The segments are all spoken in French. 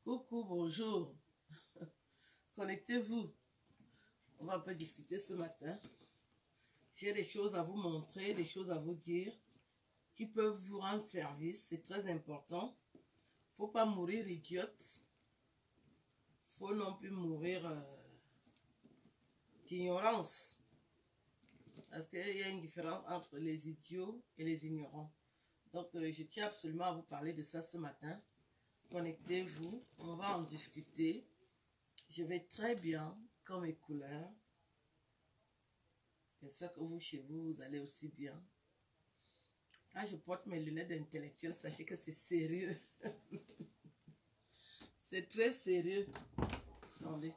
Coucou, bonjour. Connectez-vous. On va un peu discuter ce matin. J'ai des choses à vous montrer, des choses à vous dire qui peuvent vous rendre service. C'est très important. Faut pas mourir idiote. Faut non plus mourir d'ignorance. Parce qu'il y a une différence entre les idiots et les ignorants. Donc, je tiens absolument à vous parler de ça ce matin. Connectez-vous, on va en discuter. Je vais très bien, comme mes couleurs. J'espère que vous, chez vous, vous allez aussi bien. Quand je porte mes lunettes d'intellectuel, sachez que c'est sérieux. C'est très sérieux. Attendez.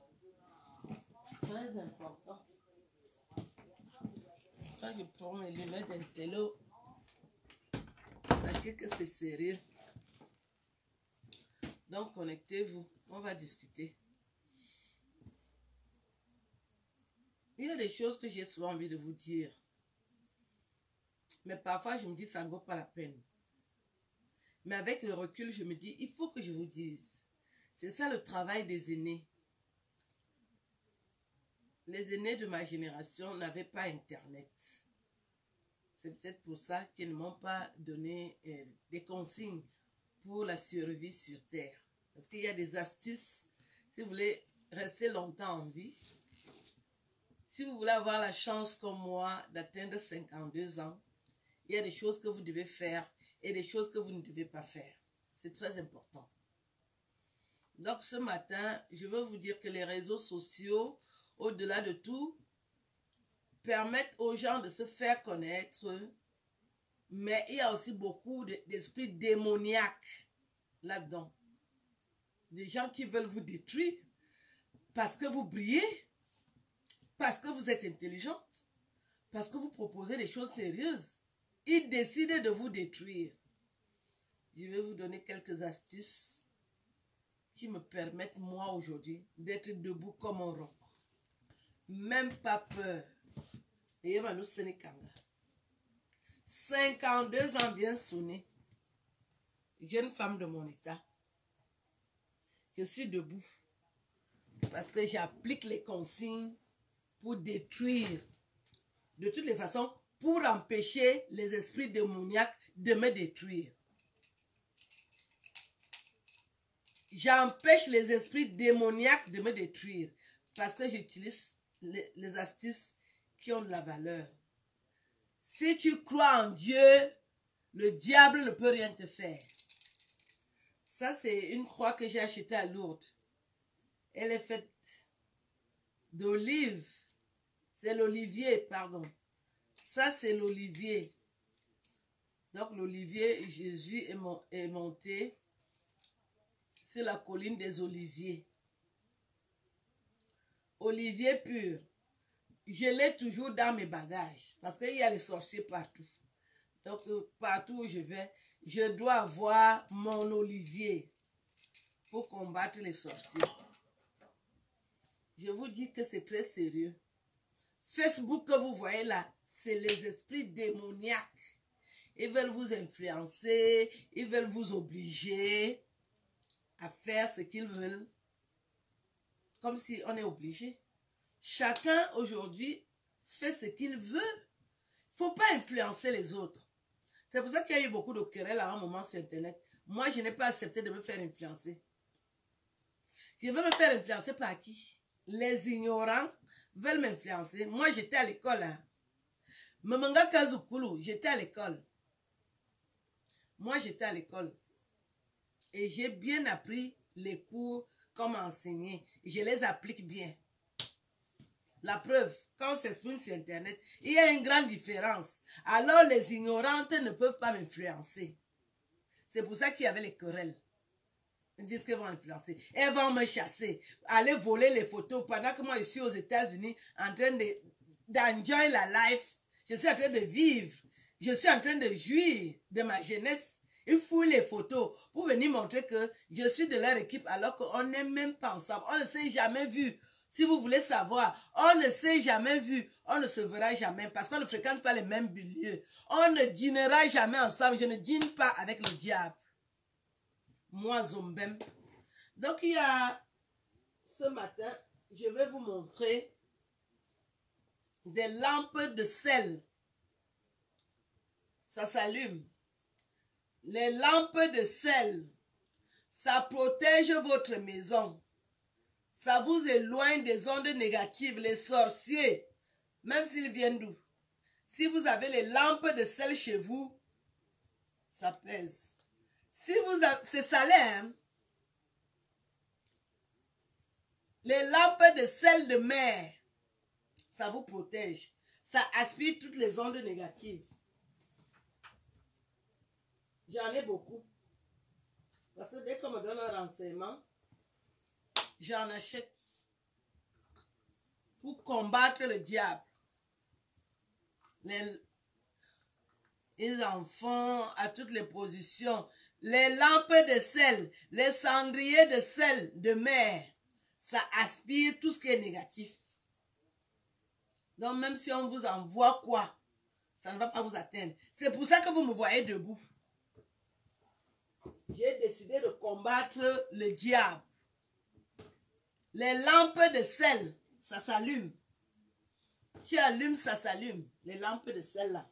Très important. Quand je prends mes lunettes d'intello, sachez que c'est sérieux. Donc, connectez-vous. On va discuter. Il y a des choses que j'ai souvent envie de vous dire. Mais parfois, je me dis, ça ne vaut pas la peine. Mais avec le recul, je me dis, il faut que je vous dise. C'est ça le travail des aînés. Les aînés de ma génération n'avaient pas Internet. C'est peut-être pour ça qu'ils ne m'ont pas donné des consignes pour la survie sur Terre. Parce qu'il y a des astuces. Si vous voulez rester longtemps en vie, si vous voulez avoir la chance comme moi d'atteindre 52 ans, il y a des choses que vous devez faire et des choses que vous ne devez pas faire. C'est très important. Donc ce matin, je veux vous dire que les réseaux sociaux, au-delà de tout, permettent aux gens de se faire connaître, mais il y a aussi beaucoup d'esprits démoniaques là-dedans. Des gens qui veulent vous détruire parce que vous brillez, parce que vous êtes intelligente, parce que vous proposez des choses sérieuses. Ils décident de vous détruire. Je vais vous donner quelques astuces qui me permettent, moi, aujourd'hui, d'être debout comme un roc. Même pas peur. Et Manu Sénékanga. 52 ans bien sonné. Jeune femme de mon état. Je suis debout. Parce que j'applique les consignes pour détruire. De toutes les façons, pour empêcher les esprits démoniaques de me détruire. J'empêche les esprits démoniaques de me détruire parce que j'utilise les astuces qui ont de la valeur. Si tu crois en Dieu, le diable ne peut rien te faire. Ça, c'est une croix que j'ai achetée à Lourdes. Elle est faite d'olive. C'est l'olivier, pardon. Ça, c'est l'olivier. Donc, l'olivier, Jésus est monté sur la colline des oliviers. Olivier pur. Je l'ai toujours dans mes bagages. Parce qu'il y a les sorciers partout. Donc, partout où je vais, je dois avoir mon olivier pour combattre les sorciers. Je vous dis que c'est très sérieux. Facebook que vous voyez là, c'est les esprits démoniaques. Ils veulent vous influencer, ils veulent vous obliger à faire ce qu'ils veulent. Comme si on est obligé. Chacun aujourd'hui fait ce qu'il veut. Il ne faut pas influencer les autres. C'est pour ça qu'il y a eu beaucoup de querelles à un moment sur Internet. Moi, je n'ai pas accepté de me faire influencer. Je veux me faire influencer par qui? Les ignorants veulent m'influencer. Moi, j'étais à l'école. Hein. Mamanga Kazukulu, j'étais à l'école. Moi, j'étais à l'école. Et j'ai bien appris les cours, comment enseigner. Je les applique bien. La preuve, quand on s'exprime sur Internet, il y a une grande différence. Alors, les ignorantes ne peuvent pas m'influencer. C'est pour ça qu'il y avait les querelles. Ils disent qu'elles vont influencer. Elles vont me chasser, aller voler les photos pendant que moi, je suis aux États-Unis en train d'enjoy la life. Je suis en train de vivre. Je suis en train de jouir de ma jeunesse. Ils fouillent les photos pour venir montrer que je suis de leur équipe alors qu'on n'est même pas ensemble. On ne s'est jamais vu. Si vous voulez savoir, on ne s'est jamais vu. On ne se verra jamais parce qu'on ne fréquente pas les mêmes lieux. On ne dînera jamais ensemble. Je ne dîne pas avec le diable. Moi, Zombem, Donc, il y a ce matin, je vais vous montrer des lampes de sel. Ça s'allume. Les lampes de sel, ça protège votre maison. Ça vous éloigne des ondes négatives, les sorciers, même s'ils viennent d'où. Si vous avez les lampes de sel chez vous, ça pèse. Si vous avez, c'est salé, hein? Les lampes de sel de mer, ça vous protège. Ça aspire toutes les ondes négatives. J'en ai beaucoup. Parce que dès qu'on me donne un renseignement, j'en achète pour combattre le diable. Les enfants à toutes les positions. Les lampes de sel, les cendriers de sel de mer, ça aspire tout ce qui est négatif. Donc même si on vous envoie quoi, ça ne va pas vous atteindre. C'est pour ça que vous me voyez debout. J'ai décidé de combattre le diable. Les lampes de sel, ça s'allume. Tu allumes, ça s'allume. Les lampes de sel là.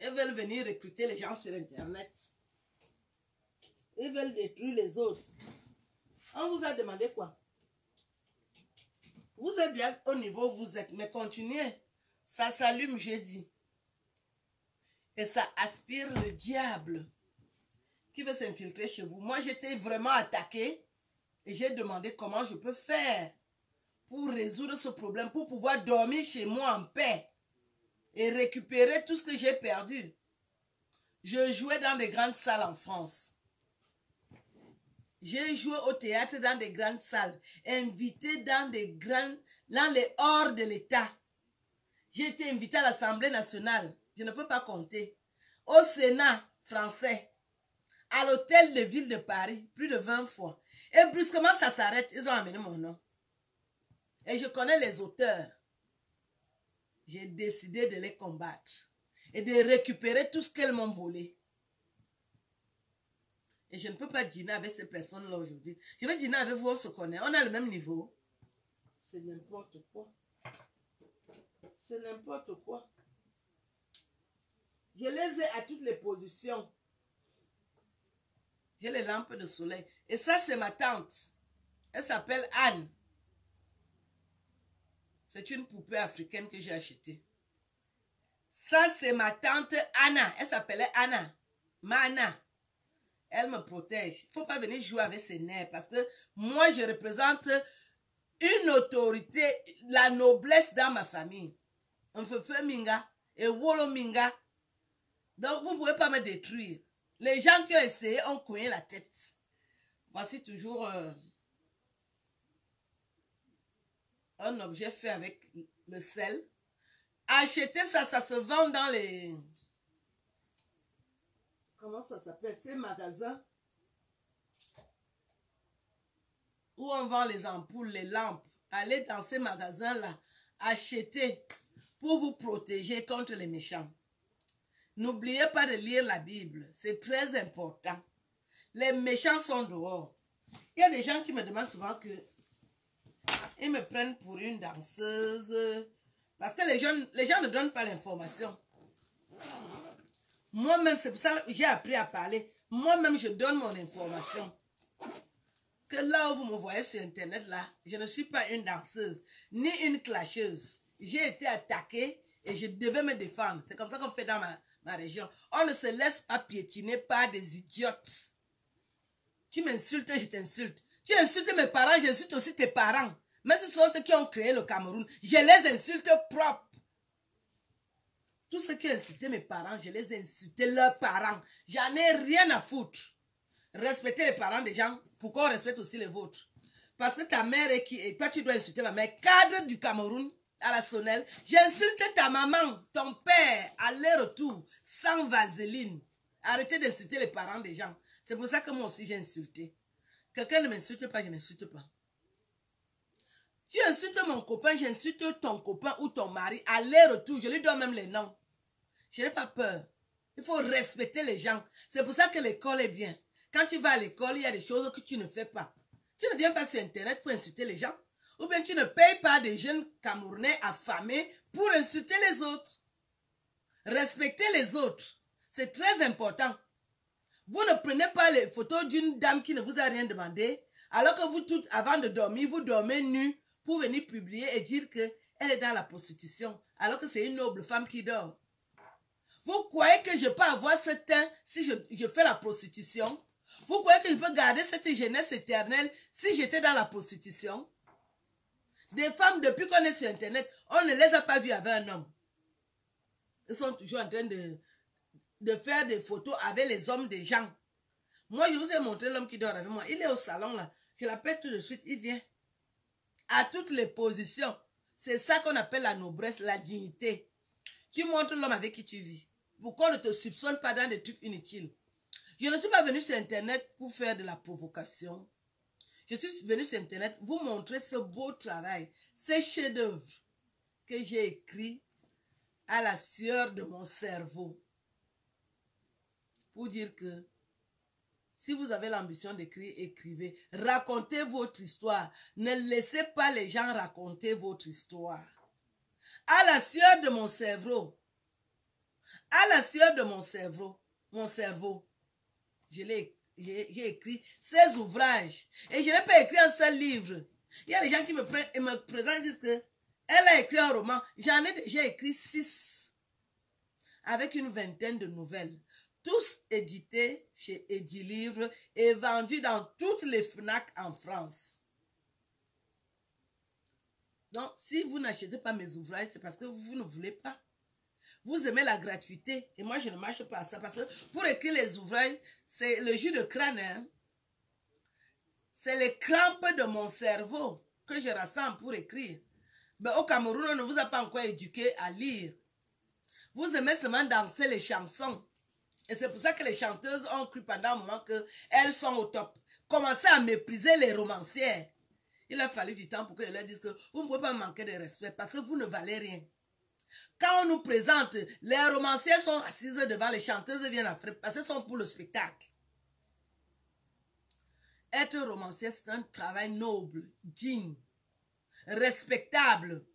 Ils veulent venir recruter les gens sur Internet. Ils veulent détruire les autres. On vous a demandé quoi? Vous êtes bien au niveau où vous êtes, mais continuez. Ça s'allume, j'ai dit. Et ça aspire le diable qui veut s'infiltrer chez vous. Moi, j'étais vraiment attaquée et j'ai demandé comment je peux faire pour résoudre ce problème, pour pouvoir dormir chez moi en paix et récupérer tout ce que j'ai perdu. Je jouais dans des grandes salles en France. J'ai joué au théâtre dans des grandes salles, invité dans les hors de l'État. J'ai été invité à l'Assemblée nationale, je ne peux pas compter. Au Sénat français, à l'hôtel de ville de Paris, plus de 20 fois. Et brusquement, ça s'arrête, ils ont amené mon nom. Et je connais les auteurs. J'ai décidé de les combattre et de récupérer tout ce qu'elles m'ont volé. Et je ne peux pas dîner avec ces personnes-là aujourd'hui. Je vais dîner avec vous, on se connaît. On a le même niveau. C'est n'importe quoi. C'est n'importe quoi. Je les ai à toutes les positions. J'ai les lampes de soleil. Et ça, c'est ma tante. Elle s'appelle Anne. C'est une poupée africaine que j'ai achetée. Ça, c'est ma tante Anna. Elle s'appelait Anna. Mana. Elle me protège. Il ne faut pas venir jouer avec ses nerfs parce que moi, je représente une autorité, la noblesse dans ma famille. On fait minga et wolo minga. Donc, vous ne pouvez pas me détruire. Les gens qui ont essayé ont cogné la tête. Voici toujours un objet fait avec le sel. Acheter ça, ça se vend dans les... Comment ça s'appelle? Ces magasins où on vend les ampoules, les lampes. Allez dans ces magasins-là, achetez pour vous protéger contre les méchants. N'oubliez pas de lire la Bible, c'est très important. Les méchants sont dehors. Il y a des gens qui me demandent souvent que ils me prennent pour une danseuse parce que les gens ne donnent pas l'information. Moi-même, c'est pour ça que j'ai appris à parler. Moi-même, je donne mon information. Que là où vous me voyez sur Internet, là, je ne suis pas une danseuse, ni une clasheuse. J'ai été attaquée et je devais me défendre. C'est comme ça qu'on fait dans ma région. On ne se laisse pas piétiner par des idiotes. Tu m'insultes, je t'insulte. Tu insultes mes parents, j'insulte aussi tes parents. Mais ce sont eux qui ont créé le Cameroun. Je les insulte propres. Tous ceux qui ont insulté mes parents, je les ai insultés leurs parents. J'en ai rien à foutre. Respectez les parents des gens, pourquoi on respecte aussi les vôtres? Parce que ta mère est qui? Et toi, tu dois insulter ma mère. Cadre du Cameroun, à la Sonnelle. J'insulte ta maman, ton père, aller-retour, sans vaseline. Arrêtez d'insulter les parents des gens. C'est pour ça que moi aussi j'ai insulté. Quelqu'un ne m'insulte pas, je n'insulte pas. Tu insultes mon copain, j'insulte ton copain ou ton mari. Aller-retour, je lui donne même les noms. Je n'ai pas peur. Il faut respecter les gens. C'est pour ça que l'école est bien. Quand tu vas à l'école, il y a des choses que tu ne fais pas. Tu ne viens pas sur Internet pour insulter les gens. Ou bien tu ne payes pas des jeunes Camerounais affamés pour insulter les autres. Respectez les autres. C'est très important. Vous ne prenez pas les photos d'une dame qui ne vous a rien demandé, alors que vous toutes, avant de dormir, vous dormez nus pour venir publier et dire qu'elle est dans la prostitution, alors que c'est une noble femme qui dort. Vous croyez que je peux avoir ce teint si je fais la prostitution? Vous croyez que je peux garder cette jeunesse éternelle si j'étais dans la prostitution? Des femmes, depuis qu'on est sur Internet, on ne les a pas vues avec un homme. Ils sont toujours en train de faire des photos avec les hommes des gens. Moi, je vous ai montré l'homme qui dort avec moi. Il est au salon là. Je l'appelle tout de suite, il vient. À toutes les positions. C'est ça qu'on appelle la noblesse, la dignité. Tu montres l'homme avec qui tu vis. Pour qu'on ne te soupçonne pas dans des trucs inutiles. Je ne suis pas venue sur Internet pour faire de la provocation. Je suis venue sur Internet vous montrer ce beau travail, ces chefs-d'œuvre que j'ai écrits à la sueur de mon cerveau. Pour dire que si vous avez l'ambition d'écrire, écrivez. Racontez votre histoire. Ne laissez pas les gens raconter votre histoire. À la sueur de mon cerveau. À la sueur de mon cerveau, j'ai écrit 16 ouvrages. Et je n'ai pas écrit un seul livre. Il y a des gens qui me présentent et disent qu'elle a écrit un roman. J'en ai déjà écrit 6. Avec une vingtaine de nouvelles. Tous édités chez Edilivre et vendus dans toutes les FNAC en France. Donc, si vous n'achetez pas mes ouvrages, c'est parce que vous ne voulez pas. Vous aimez la gratuité. Et moi, je ne marche pas à ça. Parce que pour écrire les ouvrages, c'est le jus de crâne. Hein? C'est les crampes de mon cerveau que je rassemble pour écrire. Mais au Cameroun, on ne vous a pas encore éduqué à lire. Vous aimez seulement danser les chansons. Et c'est pour ça que les chanteuses ont cru pendant un moment qu'elles sont au top. Commencez à mépriser les romancières. Il a fallu du temps pour que je leur dise que vous ne pouvez pas manquer de respect parce que vous ne valez rien. Quand on nous présente, les romancières sont assises devant, les chanteuses viennent après parce qu'elles sont pour le spectacle. Être romancière, c'est un travail noble, digne, respectable.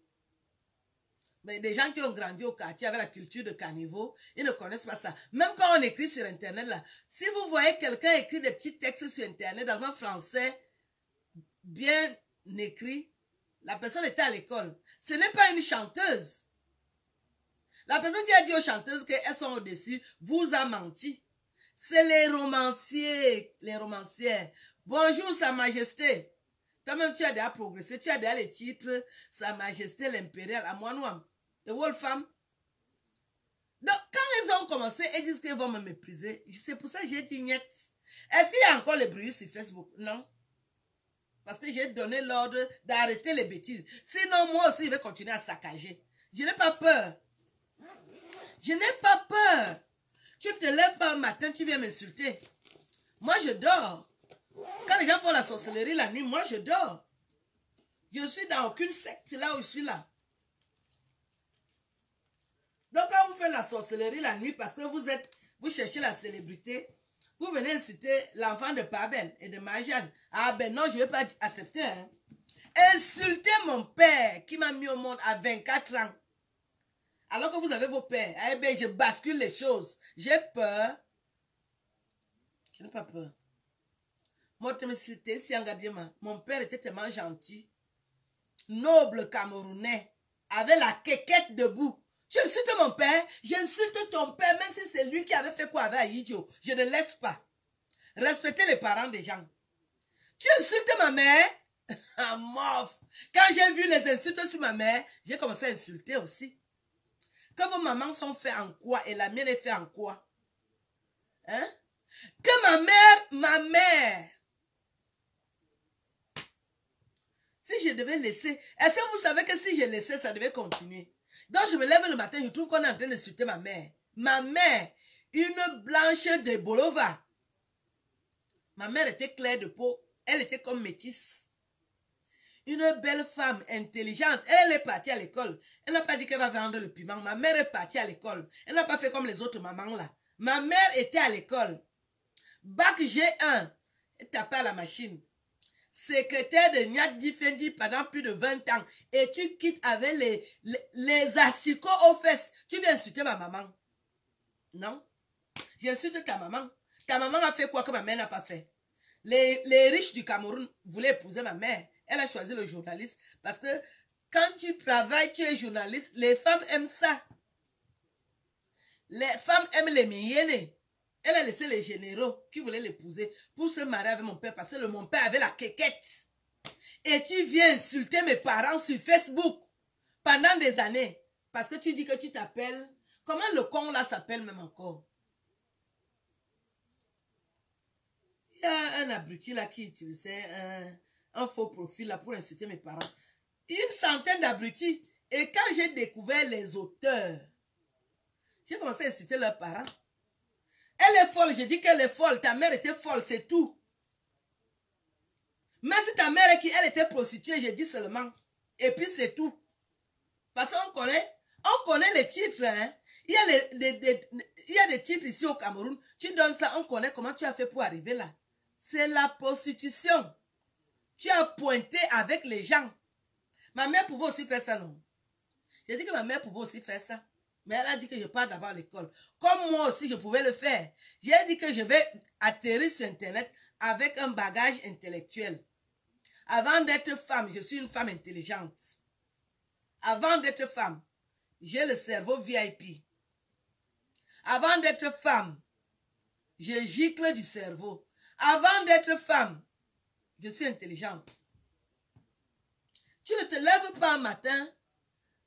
Mais des gens qui ont grandi au quartier avec la culture de caniveau, ils ne connaissent pas ça. Même quand on écrit sur Internet, là, si vous voyez quelqu'un écrire des petits textes sur Internet dans un français bien écrit, la personne était à l'école. Ce n'est pas une chanteuse. La personne qui a dit aux chanteuses qu'elles sont au-dessus vous a menti. C'est les romanciers, les romancières. Bonjour, Sa Majesté. Toi-même, tu as déjà progressé. Tu as déjà les titres Sa Majesté l'impériale à Moinouam. The Wolfam. Donc, quand ils ont commencé, ils disent qu'ils vont me mépriser. C'est pour ça que j'ai dit niet. Est-ce qu'il y a encore les bruits sur Facebook? Non. Parce que j'ai donné l'ordre d'arrêter les bêtises. Sinon, moi aussi, je vais continuer à saccager. Je n'ai pas peur. Je n'ai pas peur. Tu ne te lèves pas un matin, tu viens m'insulter. Moi, je dors. Quand les gens font la sorcellerie la nuit, moi, je dors. Je ne suis dans aucune secte là où je suis là. Donc, quand vous faites la sorcellerie la nuit parce que vous cherchez la célébrité, vous venez insulter l'enfant de Pabel et de Majane. Ah ben non, je ne vais pas accepter. Hein. Insulter mon père qui m'a mis au monde à 24 ans. Alors que vous avez vos pères. Eh bien, je bascule les choses. J'ai peur. Je n'ai pas peur. Mon père était tellement gentil. Noble Camerounais. Avec la quéquette debout. J'insulte mon père. J'insulte ton père. Même si c'est lui qui avait fait quoi avec Idiot. Je ne laisse pas. Respectez les parents des gens. Tu insultes ma mère. Ah, mof. Quand j'ai vu les insultes sur ma mère, j'ai commencé à insulter aussi. Que vos mamans sont faites en quoi et la mienne est faite en quoi? Hein? Que ma mère. Si je devais laisser, est-ce que vous savez que si je laissais, ça devait continuer? Donc je me lève le matin, je trouve qu'on est en train d'insulter ma mère. Ma mère, une blanche de Bolova. Ma mère était claire de peau, elle était comme métisse. Une belle femme intelligente. Elle est partie à l'école. Elle n'a pas dit qu'elle va vendre le piment. Ma mère est partie à l'école. Elle n'a pas fait comme les autres mamans là. Ma mère était à l'école. Bac G1, elle tapait à la machine. Secrétaire de Nyadi Fendi pendant plus de 20 ans. Et tu quittes avec les asticots aux fesses. Tu viens insulter ma maman. Non. J'insulte ta maman. Ta maman a fait quoi que ma mère n'a pas fait? Les riches du Cameroun voulaient épouser ma mère. Elle a choisi le journaliste parce que quand tu travailles, tu es journaliste, les femmes aiment ça. Les femmes aiment les miennes. Elle a laissé les généraux qui voulaient l'épouser pour se marier avec mon père parce que mon père avait la quéquette. Et tu viens insulter mes parents sur Facebook pendant des années parce que tu dis que tu t'appelles. Comment le con là s'appelle même encore? Il y a un abruti là qui utilisait un faux profil là pour insulter mes parents. Une centaine d'abrutis. Et quand j'ai découvert les auteurs, j'ai commencé à insulter leurs parents. Elle est folle, je dis qu'elle est folle. Ta mère était folle, c'est tout. Mais si ta mère, elle était prostituée, je dis seulement. Et puis c'est tout. Parce qu'on connaît les titres. Hein. Il y a des titres ici au Cameroun. Tu donnes ça, on connaît comment tu as fait pour arriver là. C'est la prostitution. Tu as pointé avec les gens. Ma mère pouvait aussi faire ça, non? J'ai dit que ma mère pouvait aussi faire ça. Mais elle a dit que je pars d'abord à l'école. Comme moi aussi, je pouvais le faire. J'ai dit que je vais atterrir sur Internet avec un bagage intellectuel. Avant d'être femme, je suis une femme intelligente. Avant d'être femme, j'ai le cerveau VIP. Avant d'être femme, je gicle du cerveau. Avant d'être femme, je suis intelligente. Tu ne te lèves pas un matin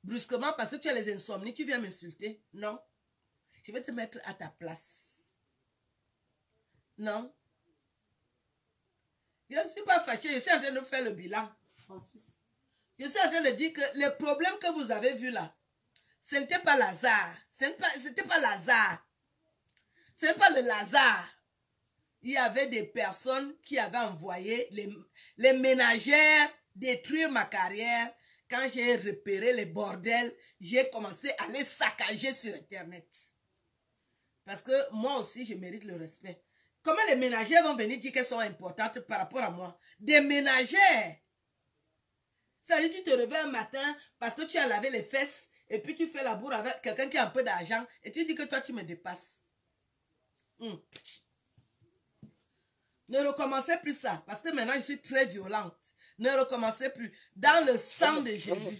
brusquement parce que tu as les insomnies, tu viens m'insulter. Non. Je vais te mettre à ta place. Non. Je ne suis pas fâchée, je suis en train de faire le bilan. Mon fils. Je suis en train de dire que les problèmes que vous avez vus là, ce n'était pas Lazare. Ce n'était pas Lazare. Ce n'est pas le Lazare. Il y avait des personnes qui avaient envoyé les ménagères détruire ma carrière. Quand j'ai repéré les bordels, j'ai commencé à les saccager sur Internet. Parce que moi aussi, je mérite le respect. Comment les ménagères vont venir dire qu'elles sont importantes par rapport à moi? Des ménagères! Ça veut dire que tu te réveilles un matin parce que tu as lavé les fesses et puis tu fais la bourre avec quelqu'un qui a un peu d'argent et tu dis que toi, tu me dépasses. Ne recommencez plus ça parce que maintenant, je suis très violente. Ne recommencez plus. Dans le sang de Jésus.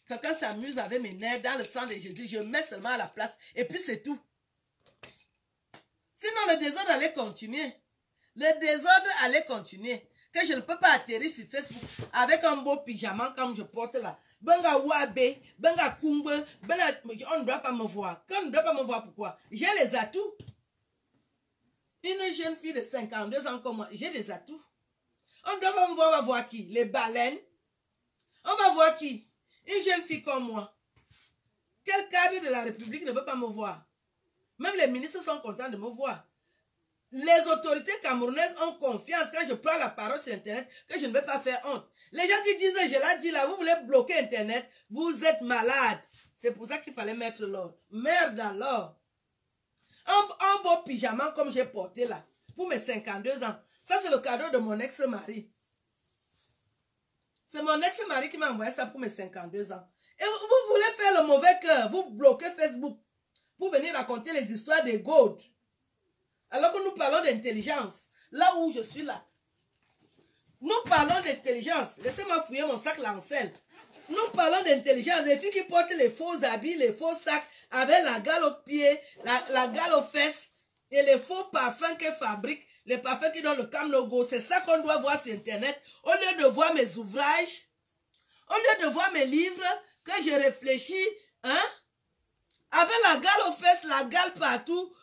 Quelqu'un s'amuse avec mes nerfs. Dans le sang de Jésus, je mets seulement à la place. Et puis c'est tout. Sinon, le désordre allait continuer. Le désordre allait continuer. Que je ne peux pas atterrir sur Facebook avec un beau pyjama comme je porte là. Benga Wabe, Benga Kumbe, on ne doit pas me voir. Quand on ne doit pas me voir, pourquoi? J'ai les atouts. Une jeune fille de 52 ans comme moi, j'ai des atouts. On ne doit pas me voir, on va voir qui? Les baleines. On va voir qui? Une jeune fille comme moi. Quel cadre de la République ne veut pas me voir? Même les ministres sont contents de me voir. Les autorités camerounaises ont confiance quand je prends la parole sur Internet que je ne vais pas faire honte. Les gens qui disent, je l'ai dit là, vous voulez bloquer Internet, vous êtes malade. C'est pour ça qu'il fallait mettre l'ordre. Merde alors. Un beau pyjama comme j'ai porté là, pour mes 52 ans. Ça, c'est le cadeau de mon ex-mari. C'est mon ex-mari qui m'a envoyé ça pour mes 52 ans. Et vous voulez faire le mauvais cœur, vous bloquez Facebook pour venir raconter les histoires des gourdes. Alors que nous parlons d'intelligence, là où je suis là. Nous parlons d'intelligence. Laissez-moi fouiller mon sac Lancel. Nous parlons d'intelligence. Les filles qui portent les faux habits, les faux sacs, avec la gale aux pieds, la gale aux fesses, et les faux parfums qu'elles fabriquent, les parfums qui donnent le Cam Logo. C'est ça qu'on doit voir sur Internet. Au lieu de voir mes ouvrages, au lieu de voir mes livres, que je réfléchis, hein, avec la gale aux fesses, la gale partout.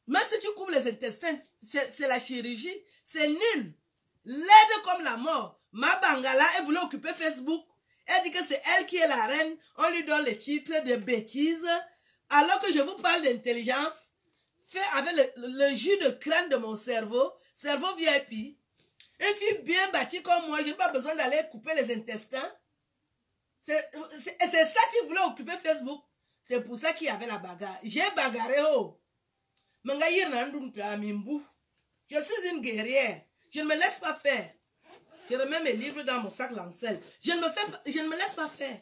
Même si tu coupes les intestins, c'est la chirurgie. C'est nul. Laide comme la mort. Ma Bangala, elle voulait occuper Facebook. Elle dit que c'est elle qui est la reine. On lui donne les titres de bêtises. Alors que je vous parle d'intelligence, fait avec le jus de crâne de mon cerveau, cerveau VIP. Une fille bien bâtie comme moi, je n'ai pas besoin d'aller couper les intestins. C'est ça qui voulait occuper Facebook. C'est pour ça qu'il y avait la bagarre. J'ai bagarré, oh. Je suis une guerrière. Je ne me laisse pas faire. Je remets mes livres dans mon sac lancel. Je ne me laisse pas faire.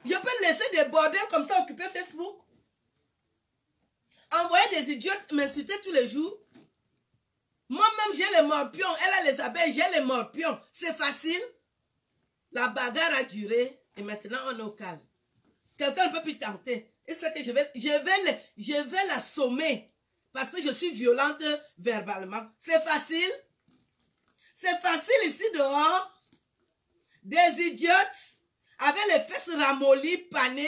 Je peux laisser des bordels comme ça occuper Facebook. Envoyer des idiotes m'insulter tous les jours. Moi-même, j'ai les morpions. Elle a les abeilles, j'ai les morpions. C'est facile. La bagarre a duré et maintenant on est au calme. Quelqu'un ne peut plus tenter. Et c'est que je vais l'assommer parce que je suis violente verbalement. C'est facile. C'est facile ici dehors. Des idiotes avec les fesses ramollies, panées,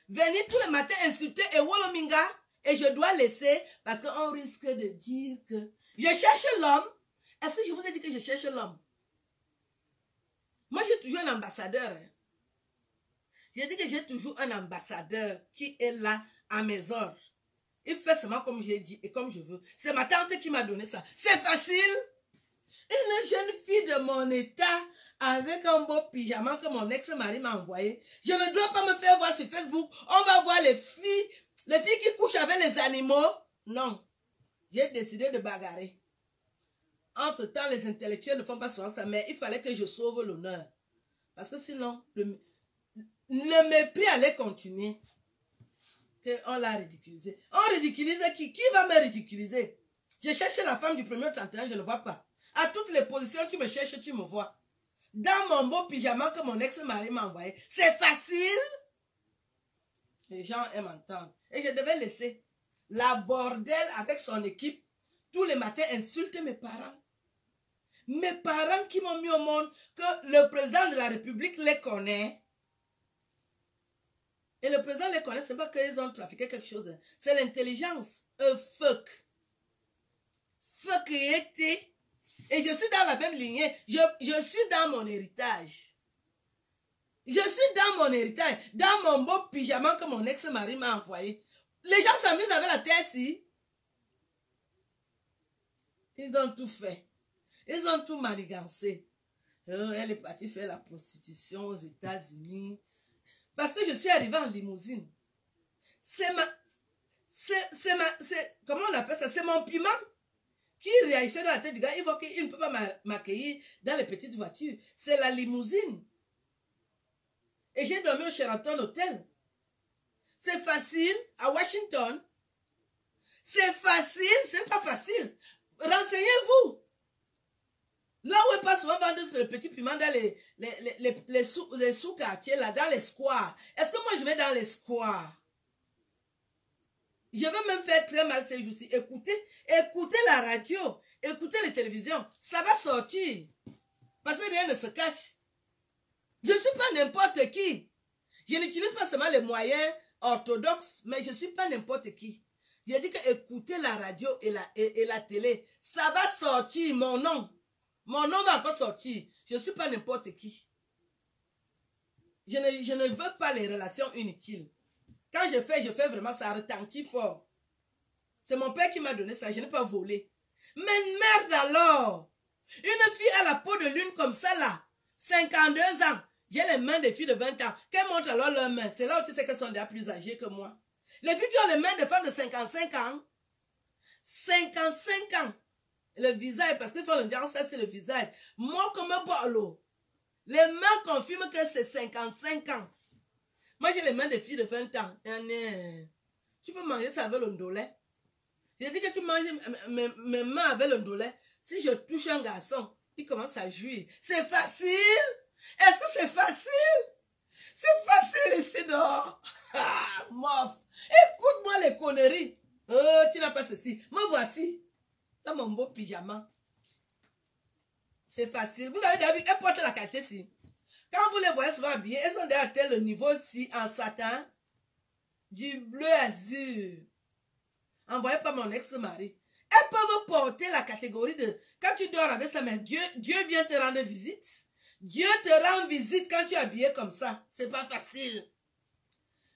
venir tous les matins insulter et Wolominga. Et je dois laisser parce qu'on risque de dire que je cherche l'homme. Est-ce que je vous ai dit que je cherche l'homme? Moi, j'ai toujours un ambassadeur. Hein. J'ai dit que j'ai toujours un ambassadeur qui est là à mes ordres. Il fait seulement comme j'ai dit et comme je veux. C'est ma tante qui m'a donné ça. C'est facile. Une jeune fille de mon état avec un beau pyjama que mon ex-mari m'a envoyé. Je ne dois pas me faire voir sur Facebook. On va voir les filles qui couchent avec les animaux. Non. J'ai décidé de bagarrer. Entre-temps, les intellectuels ne font pas souvent ça, mais il fallait que je sauve l'honneur. Parce que sinon, le mépris allait continuer. On l'a ridiculisé. On ridiculise qui? Qui va me ridiculiser? Je cherche la femme du 1er au 31, je ne vois pas. À toutes les positions, tu me cherches, tu me vois. Dans mon beau pyjama que mon ex-mari m'a envoyé. C'est facile. Les gens aiment entendre. Et je devais laisser la bordel avec son équipe. Tous les matins, insulter mes parents. Mes parents qui m'ont mis au monde, que le président de la République les connaît. Et le président les connaît, ce n'est pas qu'ils ont trafiqué quelque chose. C'est l'intelligence. Fuck. Fuck été. Et je suis dans la même lignée. Je suis dans mon héritage. Je suis dans mon héritage. Dans mon beau pyjama que mon ex-mari m'a envoyé. Les gens s'amusent avec la terre ici. Ils ont tout fait. Ils ont tout manigancé. Elle est partie faire la prostitution aux États-Unis. Parce que je suis arrivée en limousine. Comment on appelle ça? C'est mon piment qui réagissait dans la tête du gars. Il voit qu'il ne peut pas m'accueillir dans les petites voitures. C'est la limousine. Et j'ai dormi au Sheraton Hotel. C'est facile à Washington. C'est facile, c'est pas facile. Renseignez-vous. Là où il passe souvent vendre le petit piment dans les sous-quartiers, là, dans les squares. Est-ce que moi je vais dans les squares? Je vais même faire très mal ces jours-ci. Écoutez la radio, écoutez les télévisions. Ça va sortir. Parce que rien ne se cache. Je ne suis pas n'importe qui. Je n'utilise pas seulement les moyens orthodoxes, mais je ne suis pas n'importe qui. J'ai dit que écoutez la radio et la télé. Ça va sortir, mon nom. Mon nom va encore sortir. Je ne suis pas n'importe qui. Je ne veux pas les relations inutiles. Quand je fais vraiment, ça retentit fort. C'est mon père qui m'a donné ça, je n'ai pas volé. Mais merde alors! Une fille à la peau de lune comme ça là, 52 ans, j'ai les mains des filles de 20 ans. Qu'elles montrent alors leurs mains. C'est là où tu sais qu'elles sont déjà plus âgées que moi. Les filles qui ont les mains de femmes de 55 ans, 55 ans, le visage, parce qu'il faut le dire, ça c'est le visage. Moi comme un bolo. Les mains confirment que c'est 55 ans. Moi j'ai les mains des filles de 20 ans. Tu peux manger ça avec le ndolet. J'ai dit que tu manges mes mains avec le ndolet. Si je touche un garçon, il commence à jouir. C'est facile? Est-ce que c'est facile? C'est facile ici dehors. Ah, mof. Écoute-moi les conneries. Oh, tu n'as pas ceci. Me voici. Dans mon beau pyjama. C'est facile. Vous avez déjà vu, elles portent la qualité ici. Quand vous les voyez souvent habillées, elles sont déjà à tel niveau-ci en satin. Du bleu azur. Envoyé par mon ex-mari. Elles peuvent porter la catégorie de... Quand tu dors avec ça, mais Dieu vient te rendre visite. Dieu te rend visite quand tu es habillé comme ça. C'est pas facile.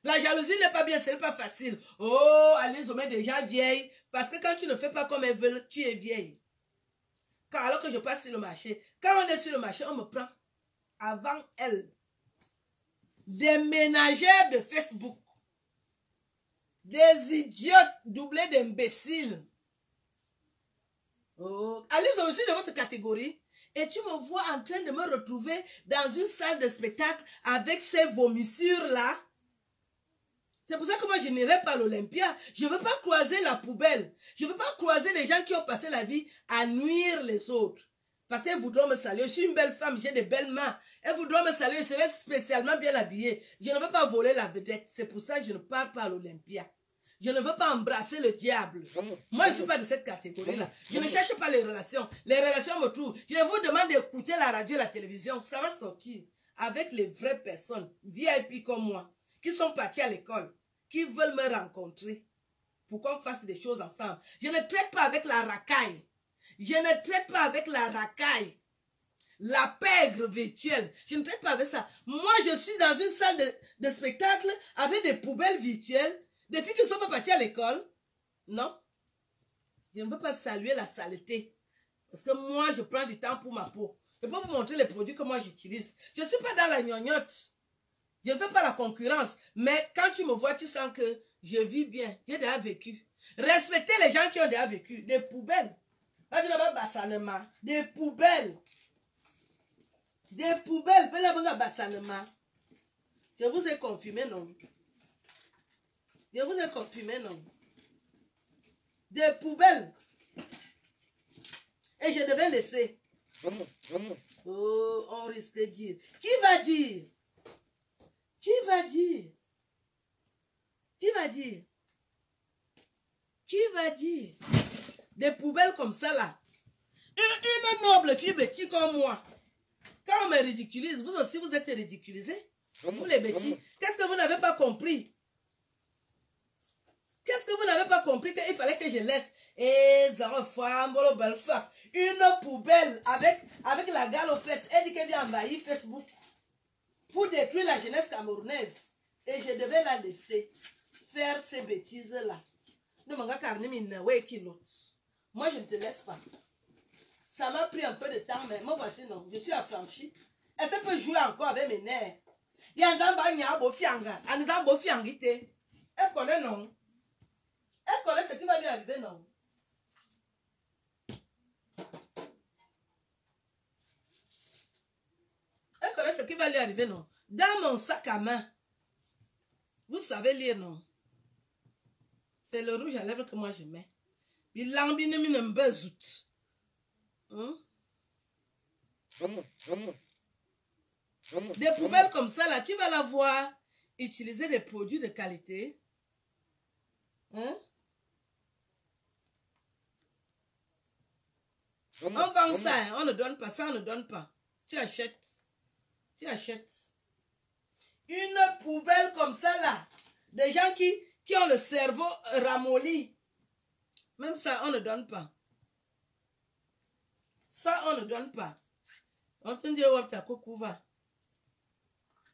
La jalousie n'est pas bien, c'est pas facile. Oh, allez, on met déjà vieille. Parce que quand tu ne fais pas comme elles veulent, tu es vieille. Alors que je passe sur le marché, quand on est sur le marché, on me prend avant elle. Des ménagères de Facebook. Des idiotes doublés d'imbéciles. Oh. Allez aussi de votre catégorie. Et tu me vois en train de me retrouver dans une salle de spectacle avec ces vomissures-là. C'est pour ça que moi, je n'irai pas à l'Olympia. Je ne veux pas croiser la poubelle. Je ne veux pas croiser les gens qui ont passé la vie à nuire les autres. Parce qu'elles voudront me saluer. Je suis une belle femme, j'ai des belles mains. Elles voudront me saluer, je serai spécialement bien habillée. Je ne veux pas voler la vedette. C'est pour ça que je ne pars pas à l'Olympia. Je ne veux pas embrasser le diable. Moi, je ne suis pas de cette catégorie-là. Je ne cherche pas les relations. Les relations me trouvent. Je vous demande d'écouter la radio et la télévision. Ça va sortir avec les vraies personnes, VIP comme moi, qui sont partis à l'école, qui veulent me rencontrer pour qu'on fasse des choses ensemble. Je ne traite pas avec la racaille. Je ne traite pas avec la racaille. La pègre virtuelle. Je ne traite pas avec ça. Moi, je suis dans une salle de spectacle avec des poubelles virtuelles, des filles qui ne sont pas parties à l'école. Non. Je ne veux pas saluer la saleté. Parce que moi, je prends du temps pour ma peau. Je peux vous montrer les produits que moi j'utilise. Je ne suis pas dans la gnognotte. Je ne fais pas la concurrence. Mais quand tu me vois, tu sens que je vis bien. J'ai déjà vécu. Respectez les gens qui ont déjà vécu. Des poubelles. Des poubelles. Des poubelles. Je vous ai confirmé, non? Je vous ai confirmé, non? Des poubelles. Et je devais laisser. Oh, on risque de dire. Qui va dire? Qui va dire? Qui va dire? Qui va dire? Des poubelles comme ça là. Une noble fille bêtise comme moi. Quand on me ridiculise, vous aussi vous êtes ridiculisés. Vous les bêtises. Qu'est-ce que vous n'avez pas compris? Qu'est-ce que vous n'avez pas compris qu'il fallait que je laisse? Une poubelle avec la gale aux fesses. Elle dit qu'elle vient envahir Facebook pour détruire la jeunesse camerounaise. Et je devais la laisser faire ces bêtises-là. Moi, je ne te laisse pas. Ça m'a pris un peu de temps, mais moi, voici, non. Je suis affranchie. Est-ce que peut jouer encore avec mes nerfs? Il y a un elle connaît, non? Elle connaît ce qui va lui arriver, non? Elle connaît ce qui va lui arriver, non? Dans mon sac à main, vous savez lire, non? C'est le rouge à lèvres que moi je mets. Des poubelles comme ça, là, tu vas la voir utiliser des produits de qualité. Hein? On vend ça, hein? On ne donne pas ça, on ne donne pas. Tu achètes. Tu achètes. Une poubelle comme ça, là. Des gens qui ont le cerveau ramolli. Même ça, on ne donne pas. Ça, on ne donne pas. On te dit, ouais, ta coco va.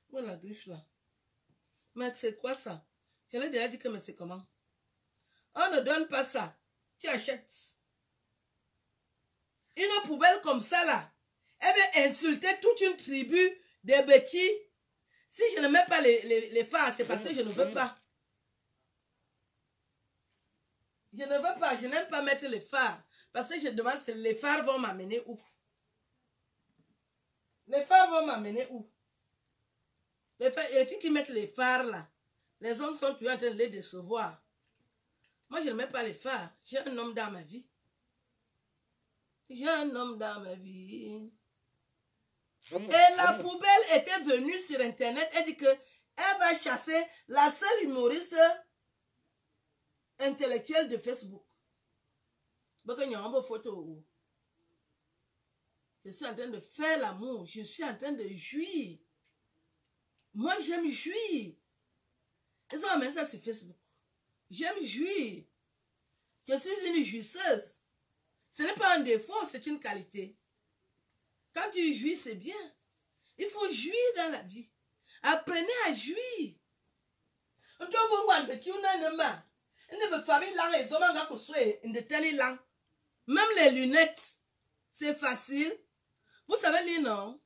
Où est la griffe là? Mais c'est quoi ça? Je l'ai déjà dit que mais c'est comment? On ne donne pas ça. Tu achètes. Une poubelle comme ça là. Elle veut insulter toute une tribu de bêtis. Si je ne mets pas les phares, c'est parce que je ne veux pas. Je ne veux pas, je n'aime pas mettre les phares. Parce que je demande, les phares vont m'amener où? Les phares vont m'amener où? Les filles qui mettent les phares là, les hommes sont toujours en train de les décevoir. Moi, je ne mets pas les phares. J'ai un homme dans ma vie. J'ai un homme dans ma vie. Et la poubelle était venue sur Internet. Elle dit qu'elle va chasser la seule humoriste intellectuelle de Facebook. Je suis en train de faire l'amour. Je suis en train de jouir. Moi, j'aime jouir. Ils ont amené ça sur Facebook. J'aime jouir. Je suis une jouisseuse. Ce n'est pas un défaut, c'est une qualité. Quand tu jouis, c'est bien. Il faut jouir dans la vie. Apprenez à jouir. Même les lunettes, c'est facile. Vous savez lire, non?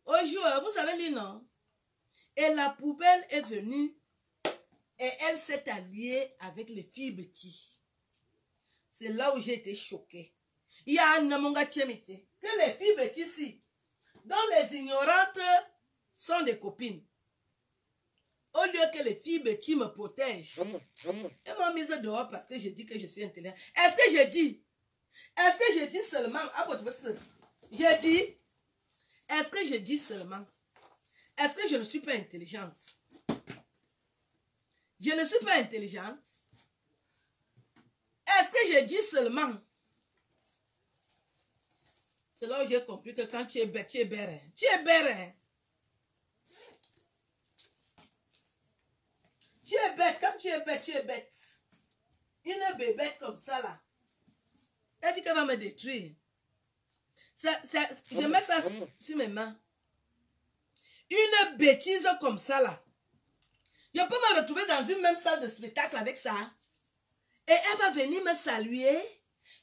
Au jour, vous savez lire, non? Et la poubelle est venue Et elle s'est alliée avec les filles bêtises. C'est là où j'ai été choquée. Il y a un namonga tiemité. Que les filles bêtises ici, dont les ignorantes sont des copines. Au lieu que les filles bêtises me protègent. Elles m'ont mise dehors parce que je dis que je suis intelligente. Est-ce que je dis? Est-ce que je dis seulement? Je dis. Est-ce que je dis seulement? Est-ce que je ne suis pas intelligente? Je ne suis pas intelligente. Est-ce que je dis seulement? C'est là où j'ai compris que quand tu es bête, tu es bête. Tu es bête. Tu es bête. Quand tu es bête, tu es bête. Une bébête comme ça là. Elle dit qu'elle va me détruire. Je mets ça sur mes mains. Une bêtise comme ça là. Je peux me retrouver dans une même salle de spectacle avec ça. Et elle va venir me saluer.